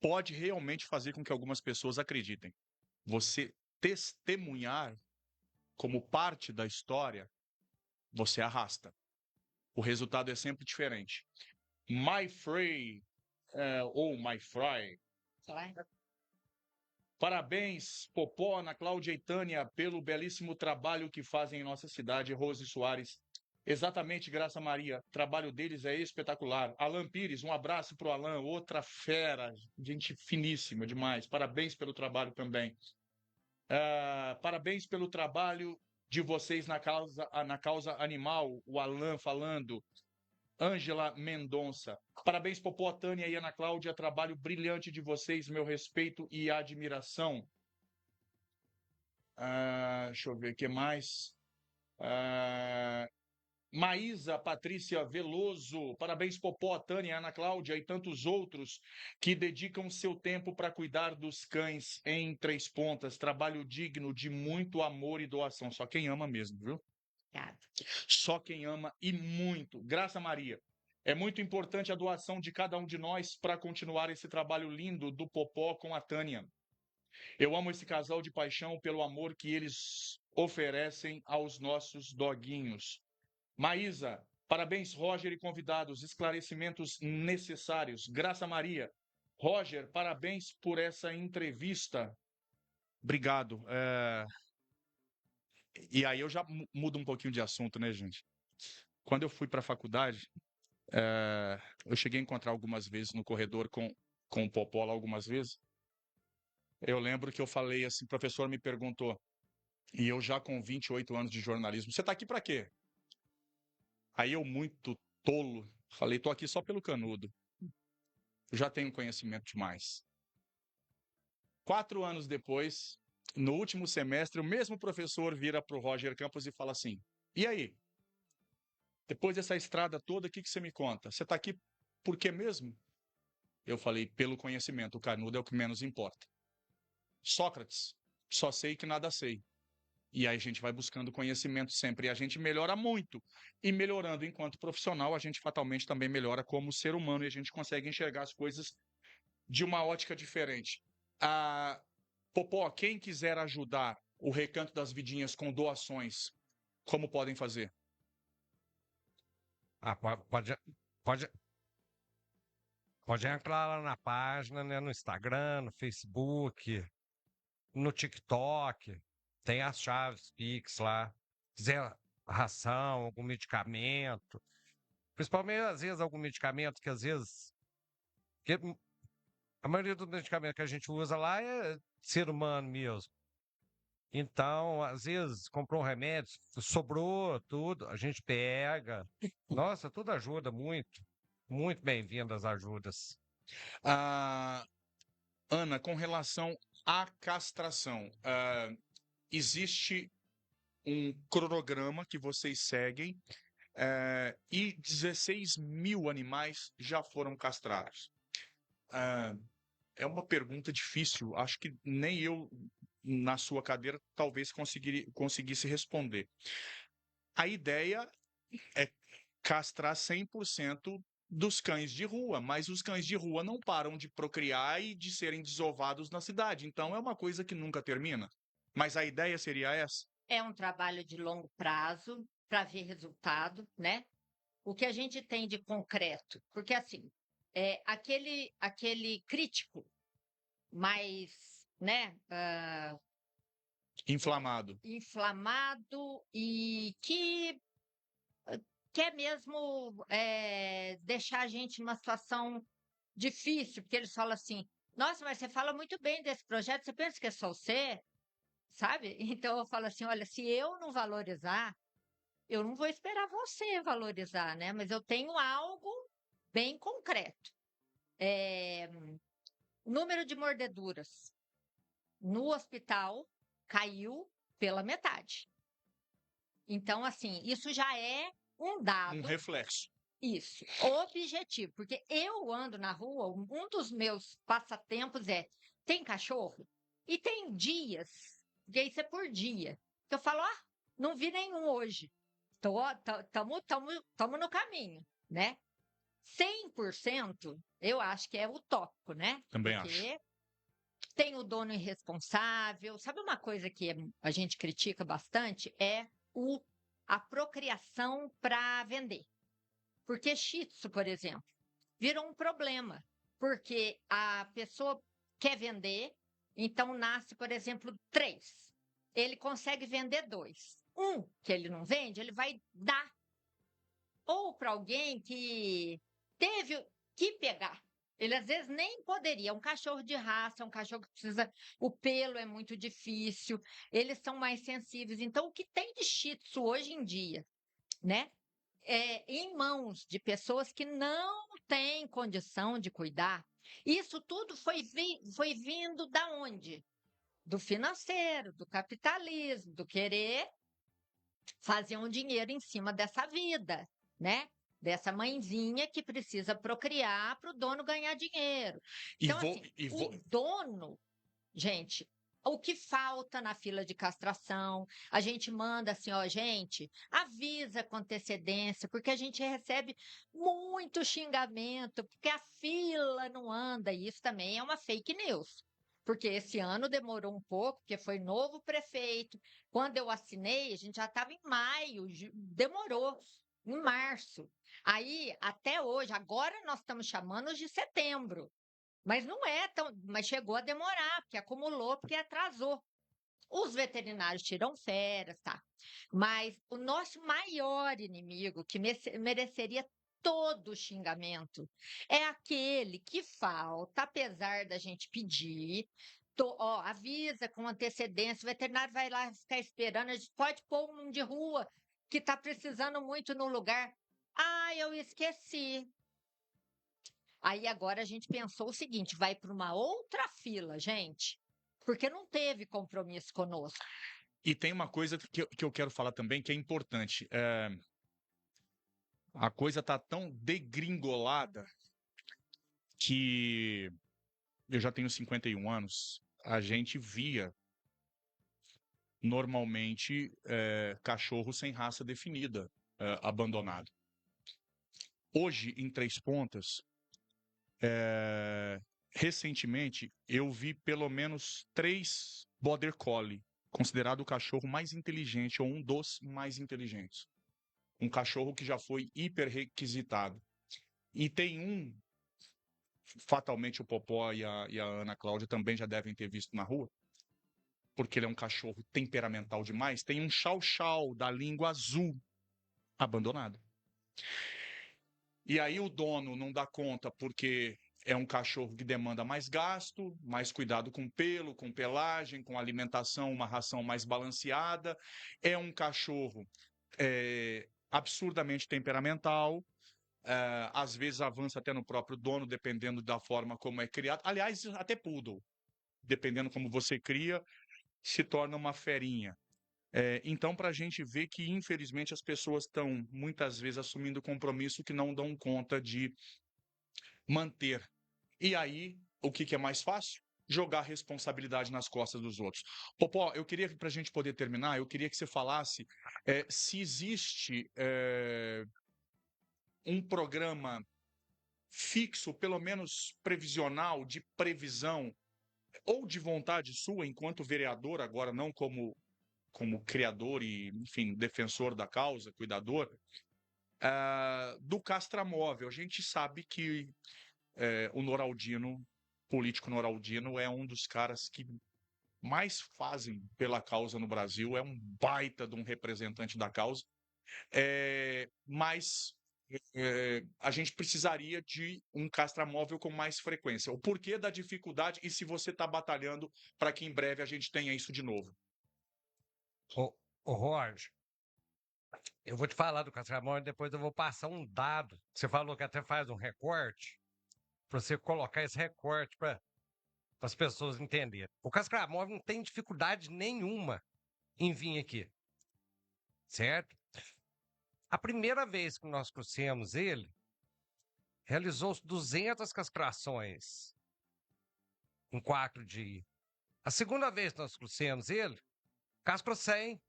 pode realmente fazer com que algumas pessoas acreditem. Você testemunhar como parte da história, você arrasta. O resultado é sempre diferente. My Frey, ou My Fry. Parabéns, Popó, Ana Cláudia e Tânia, pelo belíssimo trabalho que fazem em nossa cidade. Rose Soares. Exatamente, Graça Maria. O trabalho deles é espetacular. Alan Pires, um abraço para o Alan, outra fera, gente finíssima demais. Parabéns pelo trabalho também. Parabéns pelo trabalho de vocês na causa animal. O Alan falando. Ângela Mendonça. Parabéns, Popó, Tânia e Ana Cláudia. Trabalho brilhante de vocês, meu respeito e admiração. Deixa eu ver o que mais. Maísa Patrícia Veloso. Parabéns, Popó, Tânia, Ana Cláudia e tantos outros que dedicam seu tempo para cuidar dos cães em Três Pontas. Trabalho digno de muito amor e doação. Só quem ama mesmo, viu? Obrigada. Só quem ama e muito. Graça Maria. É muito importante a doação de cada um de nós para continuar esse trabalho lindo do Popó com a Tânia. Eu amo esse casal de paixão pelo amor que eles oferecem aos nossos doguinhos. Maísa, parabéns, Roger e convidados. Esclarecimentos necessários. Graça Maria. Roger, parabéns por essa entrevista. Obrigado. E aí eu já mudo um pouquinho de assunto, né, gente? Quando eu fui para a faculdade, eu cheguei a encontrar algumas vezes no corredor com o Popó lá algumas vezes. Eu lembro que eu falei assim, o professor me perguntou, e eu já com 28 anos de jornalismo, você está aqui para quê? Aí eu, muito tolo, falei, estou aqui só pelo canudo. Eu já tenho conhecimento demais. 4 anos depois, no último semestre, o mesmo professor vira para o Roger Campos e fala assim, e aí? Depois dessa estrada toda, o que você me conta? Você está aqui por quê mesmo? Eu falei, pelo conhecimento, o canudo é o que menos importa. Sócrates, só sei que nada sei. E aí a gente vai buscando conhecimento sempre. E a gente melhora muito. E melhorando enquanto profissional, a gente fatalmente também melhora como ser humano. E a gente consegue enxergar as coisas de uma ótica diferente. Popó, quem quiser ajudar o Recanto das Vidinhas com doações, como podem fazer? Pode entrar lá na página, né, no Instagram, no Facebook, no TikTok. Tem as chaves Pix lá. Quiser ração, algum medicamento. Principalmente, às vezes, algum medicamento que, às vezes... Que a maioria dos medicamentos que a gente usa lá é ser humano mesmo. Então, às vezes, comprou um remédio, sobrou tudo, a gente pega. Nossa, tudo ajuda muito. Muito bem-vindas as ajudas. Ana, com relação à castração, existe um cronograma que vocês seguem e 16 mil animais já foram castrados. É uma pergunta difícil, acho que nem eu, na sua cadeira, talvez conseguisse responder. A ideia é castrar 100% dos cães de rua, mas os cães de rua não param de procriar e de serem desovados na cidade. Então é uma coisa que nunca termina. Mas a ideia seria essa. É um trabalho de longo prazo para ver resultado, né? O que a gente tem de concreto, porque assim, aquele crítico mais, né, Inflamado. inflamado e que quer mesmo deixar a gente numa situação difícil, porque eles falam assim: nossa, mas você fala muito bem desse projeto, você pensa que é só você, sabe? Então eu falo assim: olha, se eu não valorizar, eu não vou esperar você valorizar, né? Mas eu tenho algo bem concreto. Número de mordeduras no hospital caiu pela metade. Então, assim, isso já é um Um dado. reflexo. Isso, objetivo, porque eu ando na rua, um dos meus passatempos tem cachorro? E tem dias, porque isso é por dia, que eu falo, não vi nenhum hoje, tamo no caminho, né? 100% eu acho que é utópico, né? Também acho. Porque tem o dono irresponsável. Sabe uma coisa que a gente critica bastante? É a procriação para vender. Porque Shih Tzu, por exemplo, virou um problema. Porque a pessoa quer vender, então nasce, por exemplo, 3. Ele consegue vender 2. Um que ele não vende, ele vai dar. Ou para alguém que teve que pegar. Ele às vezes nem poderia. É um cachorro de raça, é um cachorro que precisa. O pelo é muito difícil, eles são mais sensíveis. Então, o que tem de Shih Tzu hoje em dia, né? Em mãos de pessoas que não têm condição de cuidar. Isso tudo foi vindo da onde? Do financeiro, do capitalismo, do querer fazer um dinheiro em cima dessa vida, né? Dessa mãezinha que precisa procriar para o dono ganhar dinheiro. Então, o dono, gente, o que falta na fila de castração, a gente manda assim, ó, gente, avisa com antecedência, porque a gente recebe muito xingamento, porque a fila não anda, e isso também é uma fake news. Porque esse ano demorou um pouco, porque foi novo prefeito. Quando eu assinei, a gente já estava em maio, demorou, em março. Aí, até hoje, agora nós estamos chamando de setembro. Mas não é tão. Mas chegou a demorar, porque acumulou, porque atrasou. Os veterinários tiram férias, tá? Mas o nosso maior inimigo, que mereceria todo o xingamento, é aquele que falta, apesar da gente pedir. Avisa com antecedência, o veterinário vai lá ficar esperando, a gente pode pôr um de rua que está precisando muito no lugar. Eu esqueci. Aí agora a gente pensou o seguinte: vai para uma outra fila, gente, porque não teve compromisso conosco. E tem uma coisa que eu quero falar também que é importante. A coisa tá tão degringolada que eu já tenho 51 anos. A gente via normalmente cachorro sem raça definida abandonado. Hoje, em Três Pontas, recentemente, eu vi pelo menos 3 Border Collie, considerado o cachorro mais inteligente ou um dos mais inteligentes. Um cachorro que já foi hiper requisitado. E tem um, fatalmente o Popó e a Ana Cláudia também já devem ter visto na rua, porque ele é um cachorro temperamental demais, tem um chau-chau da língua azul abandonado. E aí o dono não dá conta porque é um cachorro que demanda mais gasto, mais cuidado com pelo, com pelagem, com alimentação, uma ração mais balanceada. É um cachorro absurdamente temperamental. Às vezes avança até no próprio dono, dependendo da forma como é criado. Aliás, até poodle, dependendo como você cria, se torna uma ferinha. Então, para a gente ver que, infelizmente, as pessoas estão, muitas vezes, assumindo compromisso que não dão conta de manter. E aí, o que é mais fácil? Jogar a responsabilidade nas costas dos outros. Popó, eu queria, para a gente poder terminar, eu queria que você falasse se existe um programa fixo, pelo menos previsional, de previsão, ou de vontade sua, enquanto vereador, agora não como criador e, enfim, defensor da causa, cuidador, do castramóvel? A gente sabe que o Noraldino, político Noraldino, é um dos caras que mais fazem pela causa no Brasil, é um baita de um representante da causa, mas a gente precisaria de um castramóvel com mais frequência. O porquê da dificuldade e se você está batalhando para que em breve a gente tenha isso de novo. Ô, Roger, eu vou te falar do castramóvel e depois eu vou passar um dado. Você falou que até faz um recorte, para você colocar esse recorte para as pessoas entenderem. O castramóvel não tem dificuldade nenhuma em vir aqui, certo? A primeira vez que nós trouxemos ele, realizou 200 castrações em 4 dias. A segunda vez que nós trouxemos ele, castrou 100.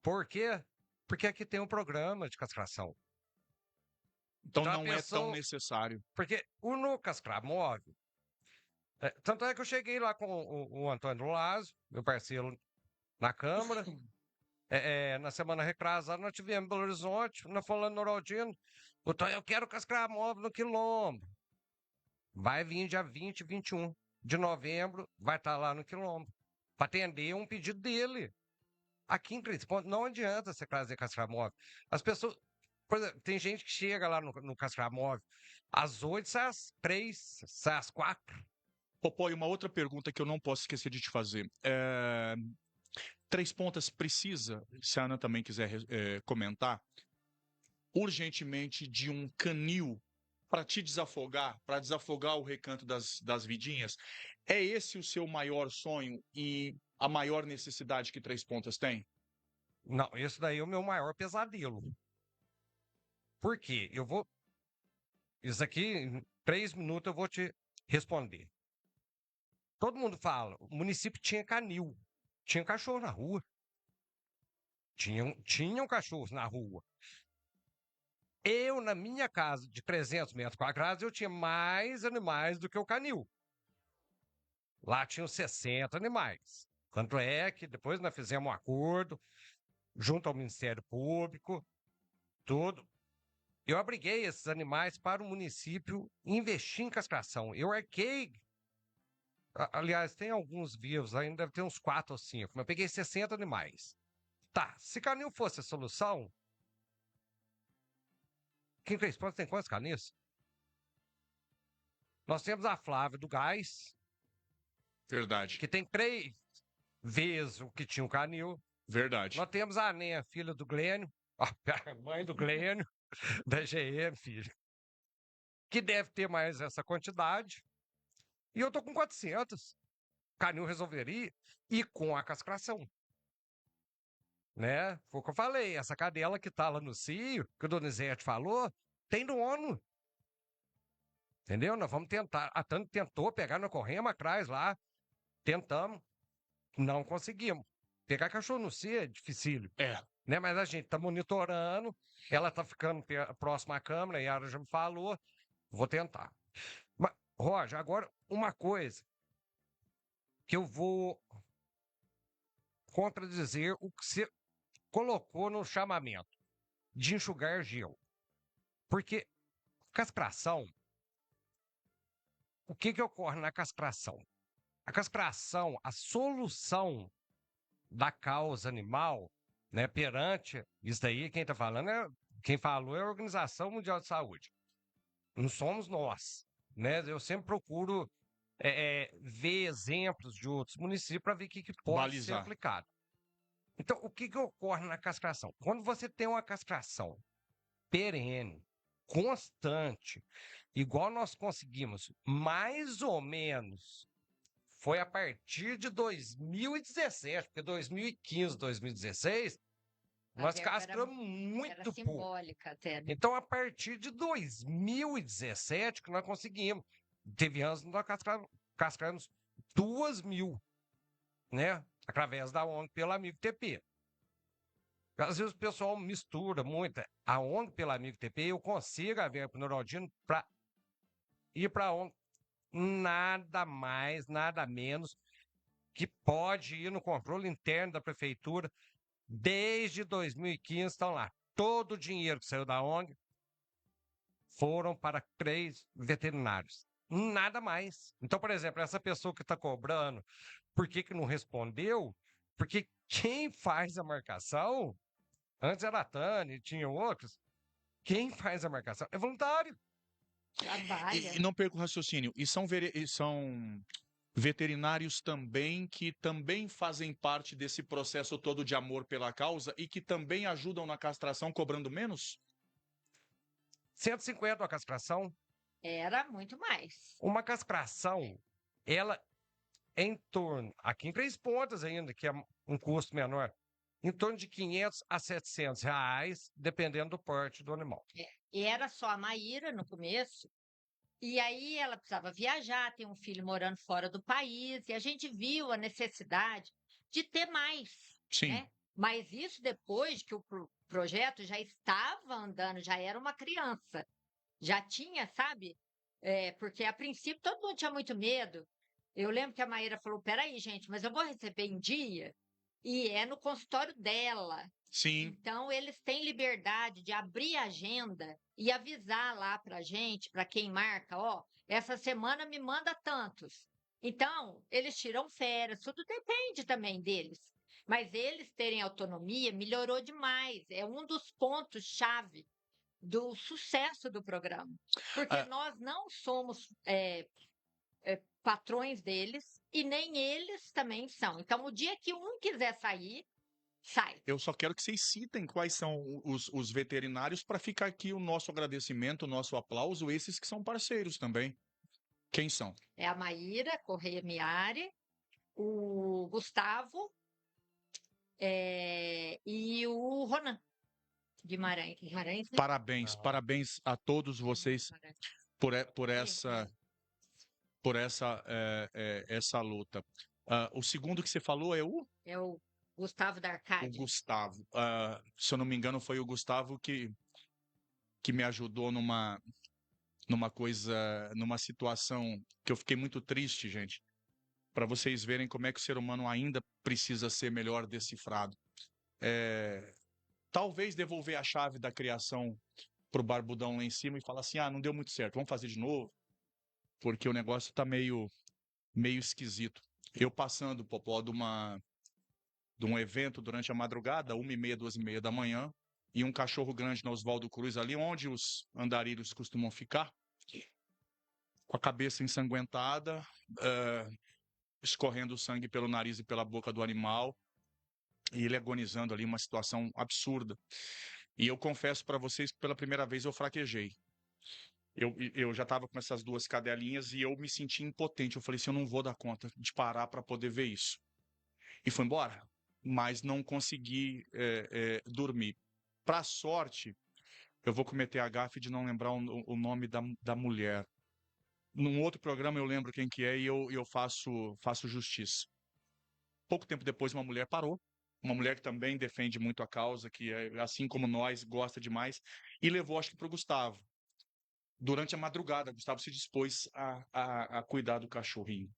Por quê? Porque aqui tem um programa de castração. Então não é tão necessário. Porque o no castramóvel, tanto é que eu cheguei lá com o Antônio Lázio, meu parceiro na Câmara, na semana retrasada, nós tivemos em Belo Horizonte, nós falando Noraldino, eu quero castramóvel no Quilombo. Vai vir dia 20, 21 de novembro, vai estar lá no Quilombo, para atender um pedido dele. Aqui em Três Pontos, não adianta você trazer castramóvel. As pessoas, por exemplo, tem gente que chega lá no castramóvel às 8, sai às 3, sai às 4. Popó, e uma outra pergunta que eu não posso esquecer de te fazer. Três Pontas precisa, se a Ana também quiser comentar, urgentemente de um canil para te desafogar, para desafogar o recanto das vidinhas. É esse o seu maior sonho e a maior necessidade que Três Pontas tem? Não, esse daí é o meu maior pesadelo. Por quê? Isso aqui, em 3 minutos eu vou te responder. Todo mundo fala, o município tinha canil, tinha cachorro na rua. Tinham cachorros na rua. Eu, na minha casa de 300 metros quadrados, eu tinha mais animais do que o canil. Lá tinham 60 animais. Tanto é que depois nós fizemos um acordo, junto ao Ministério Público, tudo. Eu abriguei esses animais para o município investir em castração. Eu arquei. Aliás, tem alguns vivos, ainda deve ter uns 4 ou 5, mas eu peguei 60 animais. Tá, se canil fosse a solução, quem Três Pontos tem quantos canis? Nós temos a Flávia do Gás. Verdade. Que tem 3 vezes o que tinha o canil. Verdade. Nós temos a Néia, filha do Glênio, a mãe do Glênio, da GM, filho. Que deve ter mais essa quantidade. E eu tô com 400. Canil resolveria e com a castração. Né? Foi o que eu falei. Essa cadela que tá lá no cio, que o Donizete falou, tem dono. Entendeu? Nós vamos tentar. A Tânia tentou pegar, nós corremos atrás lá. Tentamos. Não conseguimos. Pegar cachorro no cio é dificílimo. Né? Mas a gente tá monitorando. Ela tá ficando próxima à câmera, a Yara já me falou. Vou tentar. Mas, Roger, agora uma coisa que eu vou contradizer o que você colocou no chamamento de enxugar gelo. Porque castração, o que ocorre na castração? A castração, a solução da causa animal, né, perante isso daí, quem está falando quem falou é a Organização Mundial de Saúde. Não somos nós, né? Eu sempre procuro ver exemplos de outros municípios para ver o que pode ser aplicado. Então, o que ocorre na castração? Quando você tem uma castração perene, constante, igual nós conseguimos, mais ou menos, foi a partir de 2017, porque 2015, 2016, nós castramos muito pouco. Simbólica até. Então, a partir de 2017 que nós conseguimos. Teve anos que nós castramos 2.000, né? Através da ONG, pelo Amigo TP. Às vezes o pessoal mistura muito. a ONG pelo Amigo TP, eu consigo a verba para Neurodino para ir para a ONG. Nada mais, nada menos que pode ir no controle interno da prefeitura. Desde 2015 estão lá. Todo o dinheiro que saiu da ONG foram para 3 veterinários. Nada mais. Então, por exemplo, essa pessoa que está cobrando, por que não respondeu? Porque quem faz a marcação, antes era a Tânia, tinha outros, quem faz a marcação é voluntário. Trabalha. E não perco o raciocínio. E são veterinários também que também fazem parte desse processo todo de amor pela causa e que também ajudam na castração cobrando menos? 150 a castração. Era muito mais. Uma castração, ela em torno, aqui em Três Pontas ainda, que é um custo menor, em torno de 500 a 700 reais, dependendo do porte do animal. E era só a Maíra no começo. E aí ela precisava viajar, tem um filho morando fora do país, e a gente viu a necessidade de ter mais, Sim. né? Mas isso depois que o projeto já estava andando, já era uma criança, já tinha, sabe? Porque a princípio todo mundo tinha muito medo. Eu lembro que a Maíra falou: peraí, gente, mas eu vou receber em dia? E é no consultório dela. Sim. Então, eles têm liberdade de abrir a agenda e avisar lá para gente, para quem marca, ó, essa semana me manda tantos. Então, eles tiram férias, tudo depende também deles. Mas eles terem autonomia melhorou demais. É um dos pontos-chave do sucesso do programa. Porque Ah. nós não somos patrões deles e nem eles também são. Então, o dia que um quiser sair, sai. Eu só quero que vocês citem quais são os veterinários para ficar aqui o nosso agradecimento, o nosso aplauso, esses que são parceiros também. Quem são? É a Maíra Correia Miari, o Gustavo e o Ronan Guimarães. Guimarães, né? Parabéns, parabéns a todos vocês por essa luta. O segundo que você falou é o? É o Gustavo da O Arcádia. Gustavo. Se eu não me engano, foi o Gustavo que me ajudou numa situação que eu fiquei muito triste, gente, para vocês verem como é que o ser humano ainda precisa ser melhor decifrado. Talvez devolver a chave da criação pro barbudão lá em cima e falar assim: não deu muito certo, vamos fazer de novo, porque o negócio tá meio esquisito. Eu passando, Popó, de um evento durante a madrugada, 1h30, 2h30 da manhã, e um cachorro grande na Oswaldo Cruz, ali onde os andarilhos costumam ficar, com a cabeça ensanguentada, escorrendo sangue pelo nariz e pela boca do animal, e ele agonizando ali, uma situação absurda. E eu confesso para vocês que pela primeira vez eu fraquejei. Eu já estava com essas duas cadelinhas e eu me senti impotente. Eu falei assim, eu não vou dar conta de parar para poder ver isso. E fui embora, mas não consegui dormir. Para sorte, eu vou cometer a gafe de não lembrar o nome da mulher. Num outro programa eu lembro quem que é e eu faço justiça. Pouco tempo depois uma mulher parou, uma mulher que também defende muito a causa, que assim como nós, gosta demais, e levou acho que para o Gustavo. Durante a madrugada, Gustavo se dispôs a cuidar do cachorrinho.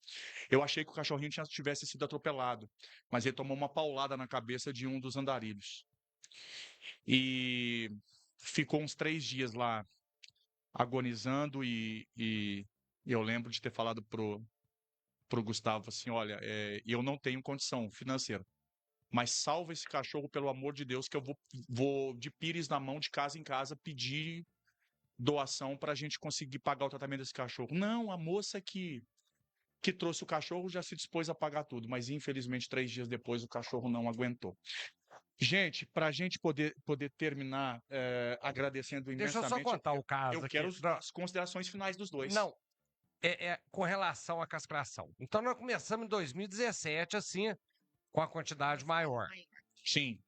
Eu achei que o cachorrinho tivesse sido atropelado, mas ele tomou uma paulada na cabeça de um dos andarilhos. E ficou uns 3 dias lá agonizando e eu lembro de ter falado pro Gustavo assim, olha, eu não tenho condição financeira, mas salva esse cachorro pelo amor de Deus que eu vou de pires na mão, de casa em casa, pedir doação para a gente conseguir pagar o tratamento desse cachorro. Não, a moça que trouxe o cachorro já se dispôs a pagar tudo, mas infelizmente 3 dias depois o cachorro não aguentou. Gente, para a gente poder terminar agradecendo Deixa eu imensamente, só contar o caso eu aqui. quero as considerações finais dos dois. Não, com relação à castração. Então, nós começamos em 2017, assim, com a quantidade maior. Sim.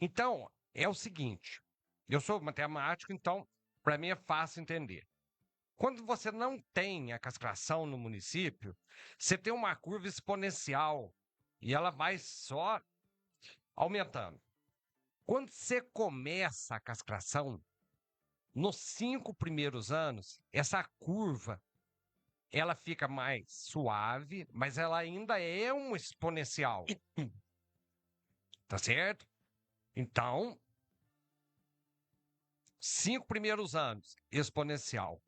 Então, é o seguinte, eu sou matemático, então, para mim é fácil entender. Quando você não tem a castração no município, você tem uma curva exponencial e ela vai só aumentando. Quando você começa a castração, nos 5 primeiros anos, essa curva ela fica mais suave, mas ela ainda é um exponencial. Tá certo? Então, 5 primeiros anos, exponencial.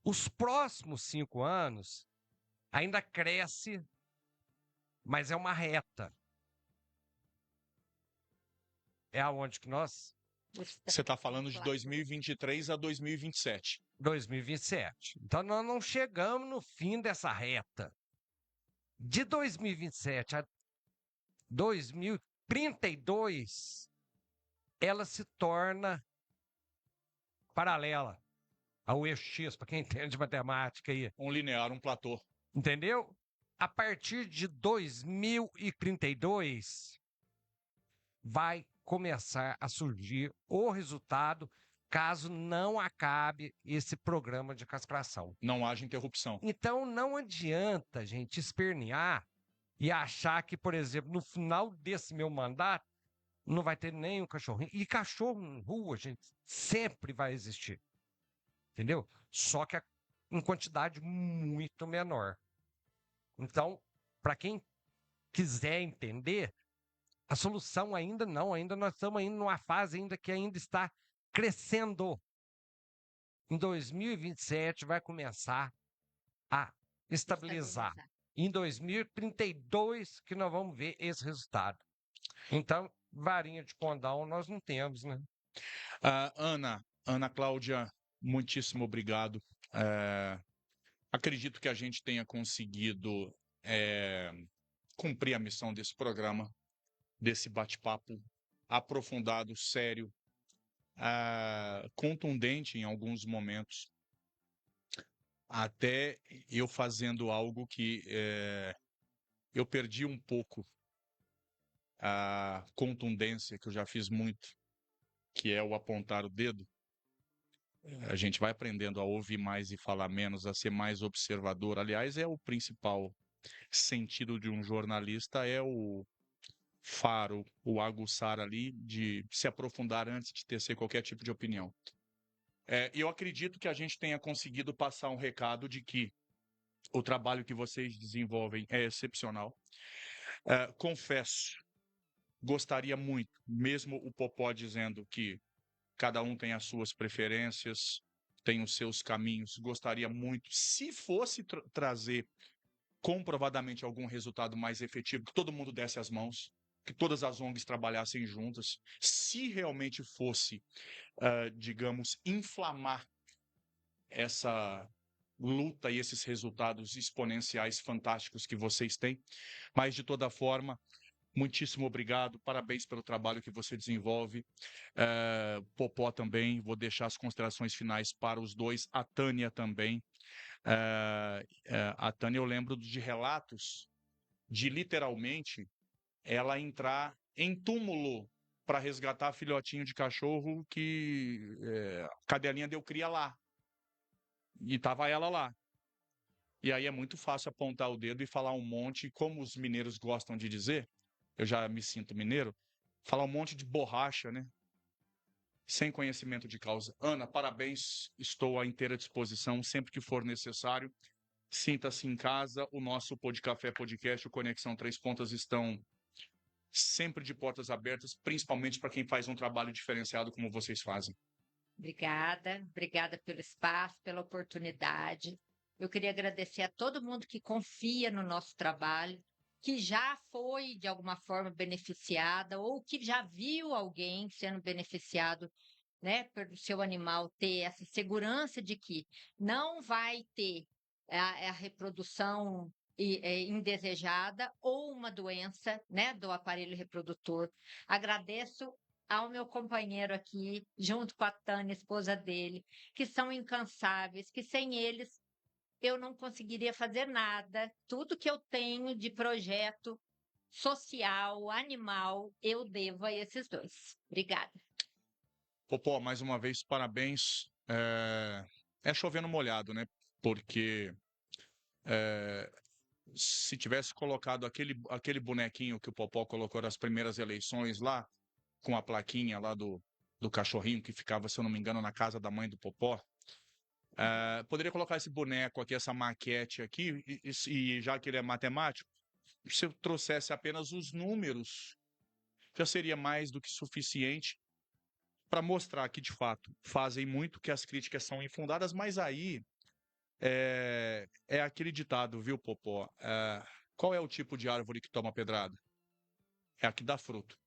Os próximos 5 anos ainda cresce, mas é uma reta. É aonde que nós? Você está falando de 2023 a 2027. 2027. Então, nós não chegamos no fim dessa reta. De 2027 a 2032, ela se torna paralela ao eixo X, para quem entende de matemática aí. Um linear, um platô. Entendeu? A partir de 2032, vai começar a surgir o resultado caso não acabe esse programa de castração. Não haja interrupção. Então, não adianta a gente espernear e achar que, por exemplo, no final desse meu mandato, não vai ter nenhum cachorrinho. E cachorro em rua, gente, sempre vai existir. Entendeu? Só que em quantidade muito menor. Então, para quem quiser entender, a solução ainda não, ainda nós estamos ainda numa fase ainda que ainda está crescendo. Em 2027 vai começar a estabilizar. Em 2032 que nós vamos ver esse resultado. Então, varinha de condão nós não temos, né? Ana Cláudia, muitíssimo obrigado. Acredito que a gente tenha conseguido cumprir a missão desse programa, desse bate-papo aprofundado, sério, contundente em alguns momentos, até eu fazendo algo que eu perdi um pouco a contundência, que eu já fiz muito, que é o apontar o dedo. A gente vai aprendendo a ouvir mais e falar menos, a ser mais observador. Aliás, é o principal sentido de um jornalista, é o faro, o aguçar ali, de se aprofundar antes de tecer qualquer tipo de opinião. Eu acredito que a gente tenha conseguido passar um recado de que o trabalho que vocês desenvolvem é excepcional. Confesso, gostaria muito, mesmo o Popó dizendo que cada um tem as suas preferências, tem os seus caminhos, gostaria muito, se fosse trazer comprovadamente algum resultado mais efetivo, que todo mundo desse as mãos, que todas as ONGs trabalhassem juntas, se realmente fosse, digamos, inflamar essa luta e esses resultados exponenciais fantásticos que vocês têm. Mas, de toda forma, muitíssimo obrigado, parabéns pelo trabalho que você desenvolve. Popó também, vou deixar as considerações finais para os dois, a Tânia também. A Tânia, eu lembro de relatos de, literalmente, ela entrar em túmulo para resgatar filhotinho de cachorro que a cadelinha deu cria lá. E estava ela lá. E aí é muito fácil apontar o dedo e falar um monte, como os mineiros gostam de dizer, eu já me sinto mineiro, falar um monte de borracha, né? Sem conhecimento de causa. Ana, parabéns, estou à inteira disposição, sempre que for necessário. Sinta-se em casa, o nosso Podcafé Podcast, o Conexão Três Pontas estão sempre de portas abertas, principalmente para quem faz um trabalho diferenciado como vocês fazem. Obrigada pelo espaço, pela oportunidade. Eu queria agradecer a todo mundo que confia no nosso trabalho, que já foi, de alguma forma, beneficiada ou que já viu alguém sendo beneficiado, né, pelo seu animal ter essa segurança de que não vai ter a reprodução indesejada ou uma doença, né, do aparelho reprodutor. Agradeço ao meu companheiro aqui, junto com a Tânia, esposa dele, que são incansáveis, que sem eles eu não conseguiria fazer nada. Tudo que eu tenho de projeto social, animal, eu devo a esses dois. Obrigada. Popó, mais uma vez, parabéns. É chovendo molhado, né? Porque se tivesse colocado aquele bonequinho que o Popó colocou nas primeiras eleições lá, com a plaquinha lá do do cachorrinho que ficava, se eu não me engano, na casa da mãe do Popó. Poderia colocar esse boneco aqui, essa maquete aqui, e já que ele é matemático, se eu trouxesse apenas os números, já seria mais do que suficiente para mostrar que, de fato, fazem muito, que as críticas são infundadas, mas aí é aquele ditado, viu, Popó? Qual é o tipo de árvore que toma pedrada? É a que dá fruto.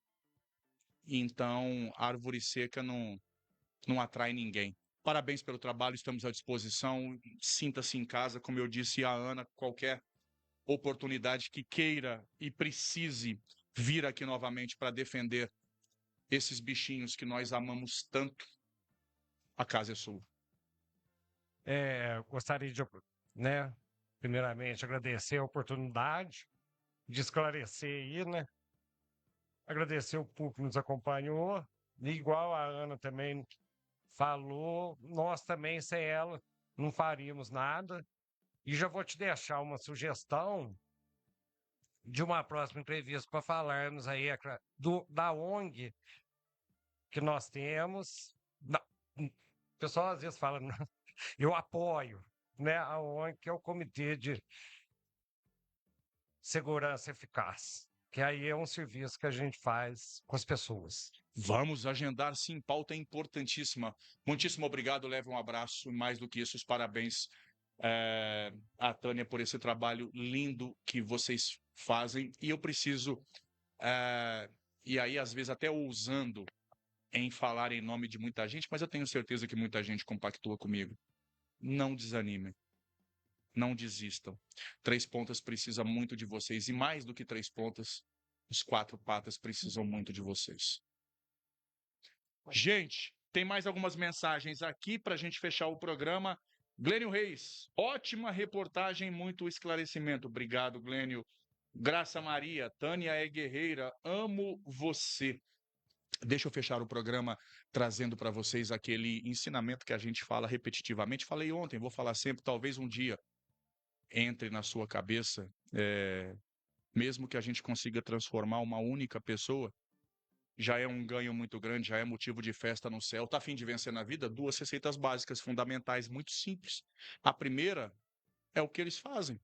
Então, árvore seca não atrai ninguém. Parabéns pelo trabalho, estamos à disposição. Sinta-se em casa, como eu disse a Ana, qualquer oportunidade que queira e precise vir aqui novamente para defender esses bichinhos que nós amamos tanto, a casa é sua. Gostaria de, né, primeiramente, agradecer a oportunidade de esclarecer aí, né? Agradecer o público que nos acompanhou. E igual a Ana também falou, nós também, sem ela, não faríamos nada. E já vou te deixar uma sugestão de uma próxima entrevista para falarmos aí da ONG que nós temos. O pessoal às vezes fala, eu apoio, né, a ONG, que é o Comitê de Segurança Eficaz, que aí é um serviço que a gente faz com as pessoas. Vamos agendar, sim, pauta importantíssima. Muitíssimo obrigado, leve um abraço, e mais do que isso, os parabéns a Tânia por esse trabalho lindo que vocês fazem. E eu preciso, e aí às vezes até ousando em falar em nome de muita gente, mas eu tenho certeza que muita gente compactua comigo. Não desanimem. Não desistam. 3 Pontas precisa muito de vocês. E mais do que 3 Pontas, os 4 Patas precisam muito de vocês. Gente, tem mais algumas mensagens aqui para a gente fechar o programa. Glênio Reis, ótima reportagem, muito esclarecimento. Obrigado, Glênio. Graça Maria, Tânia é guerreira, amo você. Deixa eu fechar o programa trazendo para vocês aquele ensinamento que a gente fala repetitivamente. Falei ontem, vou falar sempre, talvez um dia entre na sua cabeça, mesmo que a gente consiga transformar uma única pessoa, já é um ganho muito grande, já é motivo de festa no céu. Tá a fim de vencer na vida? 2 receitas básicas, fundamentais, muito simples. A primeira é o que eles fazem.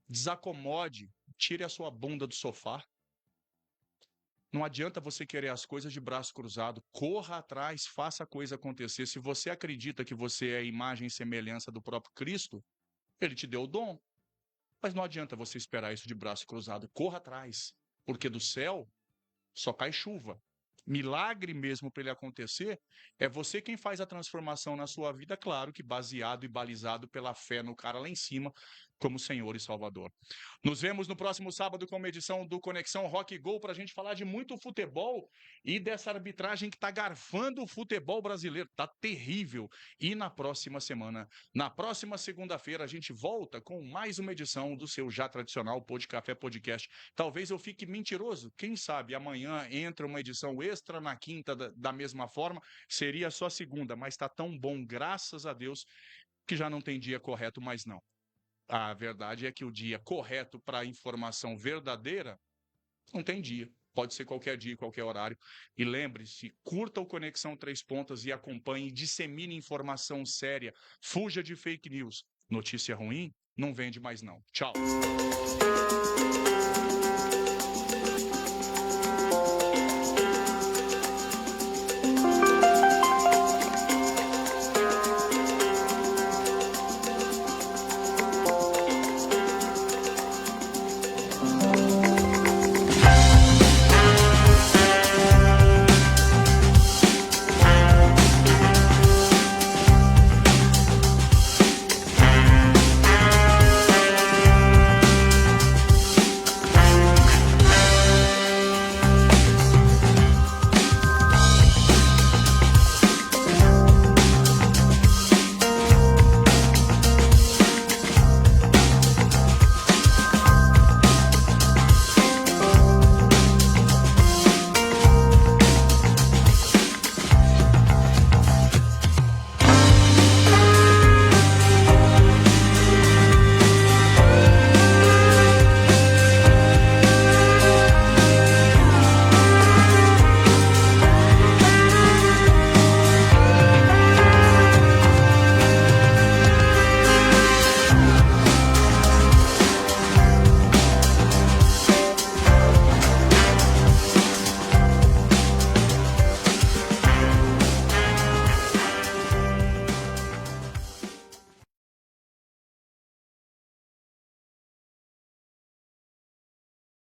Desacomode, tire a sua bunda do sofá. Não adianta você querer as coisas de braço cruzado. Corra atrás, faça a coisa acontecer. Se você acredita que você é a imagem e semelhança do próprio Cristo, ele te deu o dom. Mas não adianta você esperar isso de braço cruzado. Corra atrás, porque do céu só cai chuva. Milagre mesmo para ele acontecer, é você quem faz a transformação na sua vida, claro que baseado e balizado pela fé no cara lá em cima, como Senhor e Salvador. Nos vemos no próximo sábado com uma edição do Conexão Rock Go para a gente falar de muito futebol e dessa arbitragem que está garfando o futebol brasileiro. Tá terrível. E na próxima semana, na próxima segunda-feira, a gente volta com mais uma edição do seu já tradicional Pod Café Podcast. Talvez eu fique mentiroso. Quem sabe amanhã entra uma edição extra na quinta da mesma forma. Seria só segunda, mas está tão bom, graças a Deus, que já não tem dia correto mais não. A verdade é que o dia correto para a informação verdadeira não tem dia. Pode ser qualquer dia, qualquer horário. E lembre-se, curta o Conexão 3 Pontas e acompanhe, dissemine informação séria. Fuja de fake news. Notícia ruim não vende mais não. Tchau.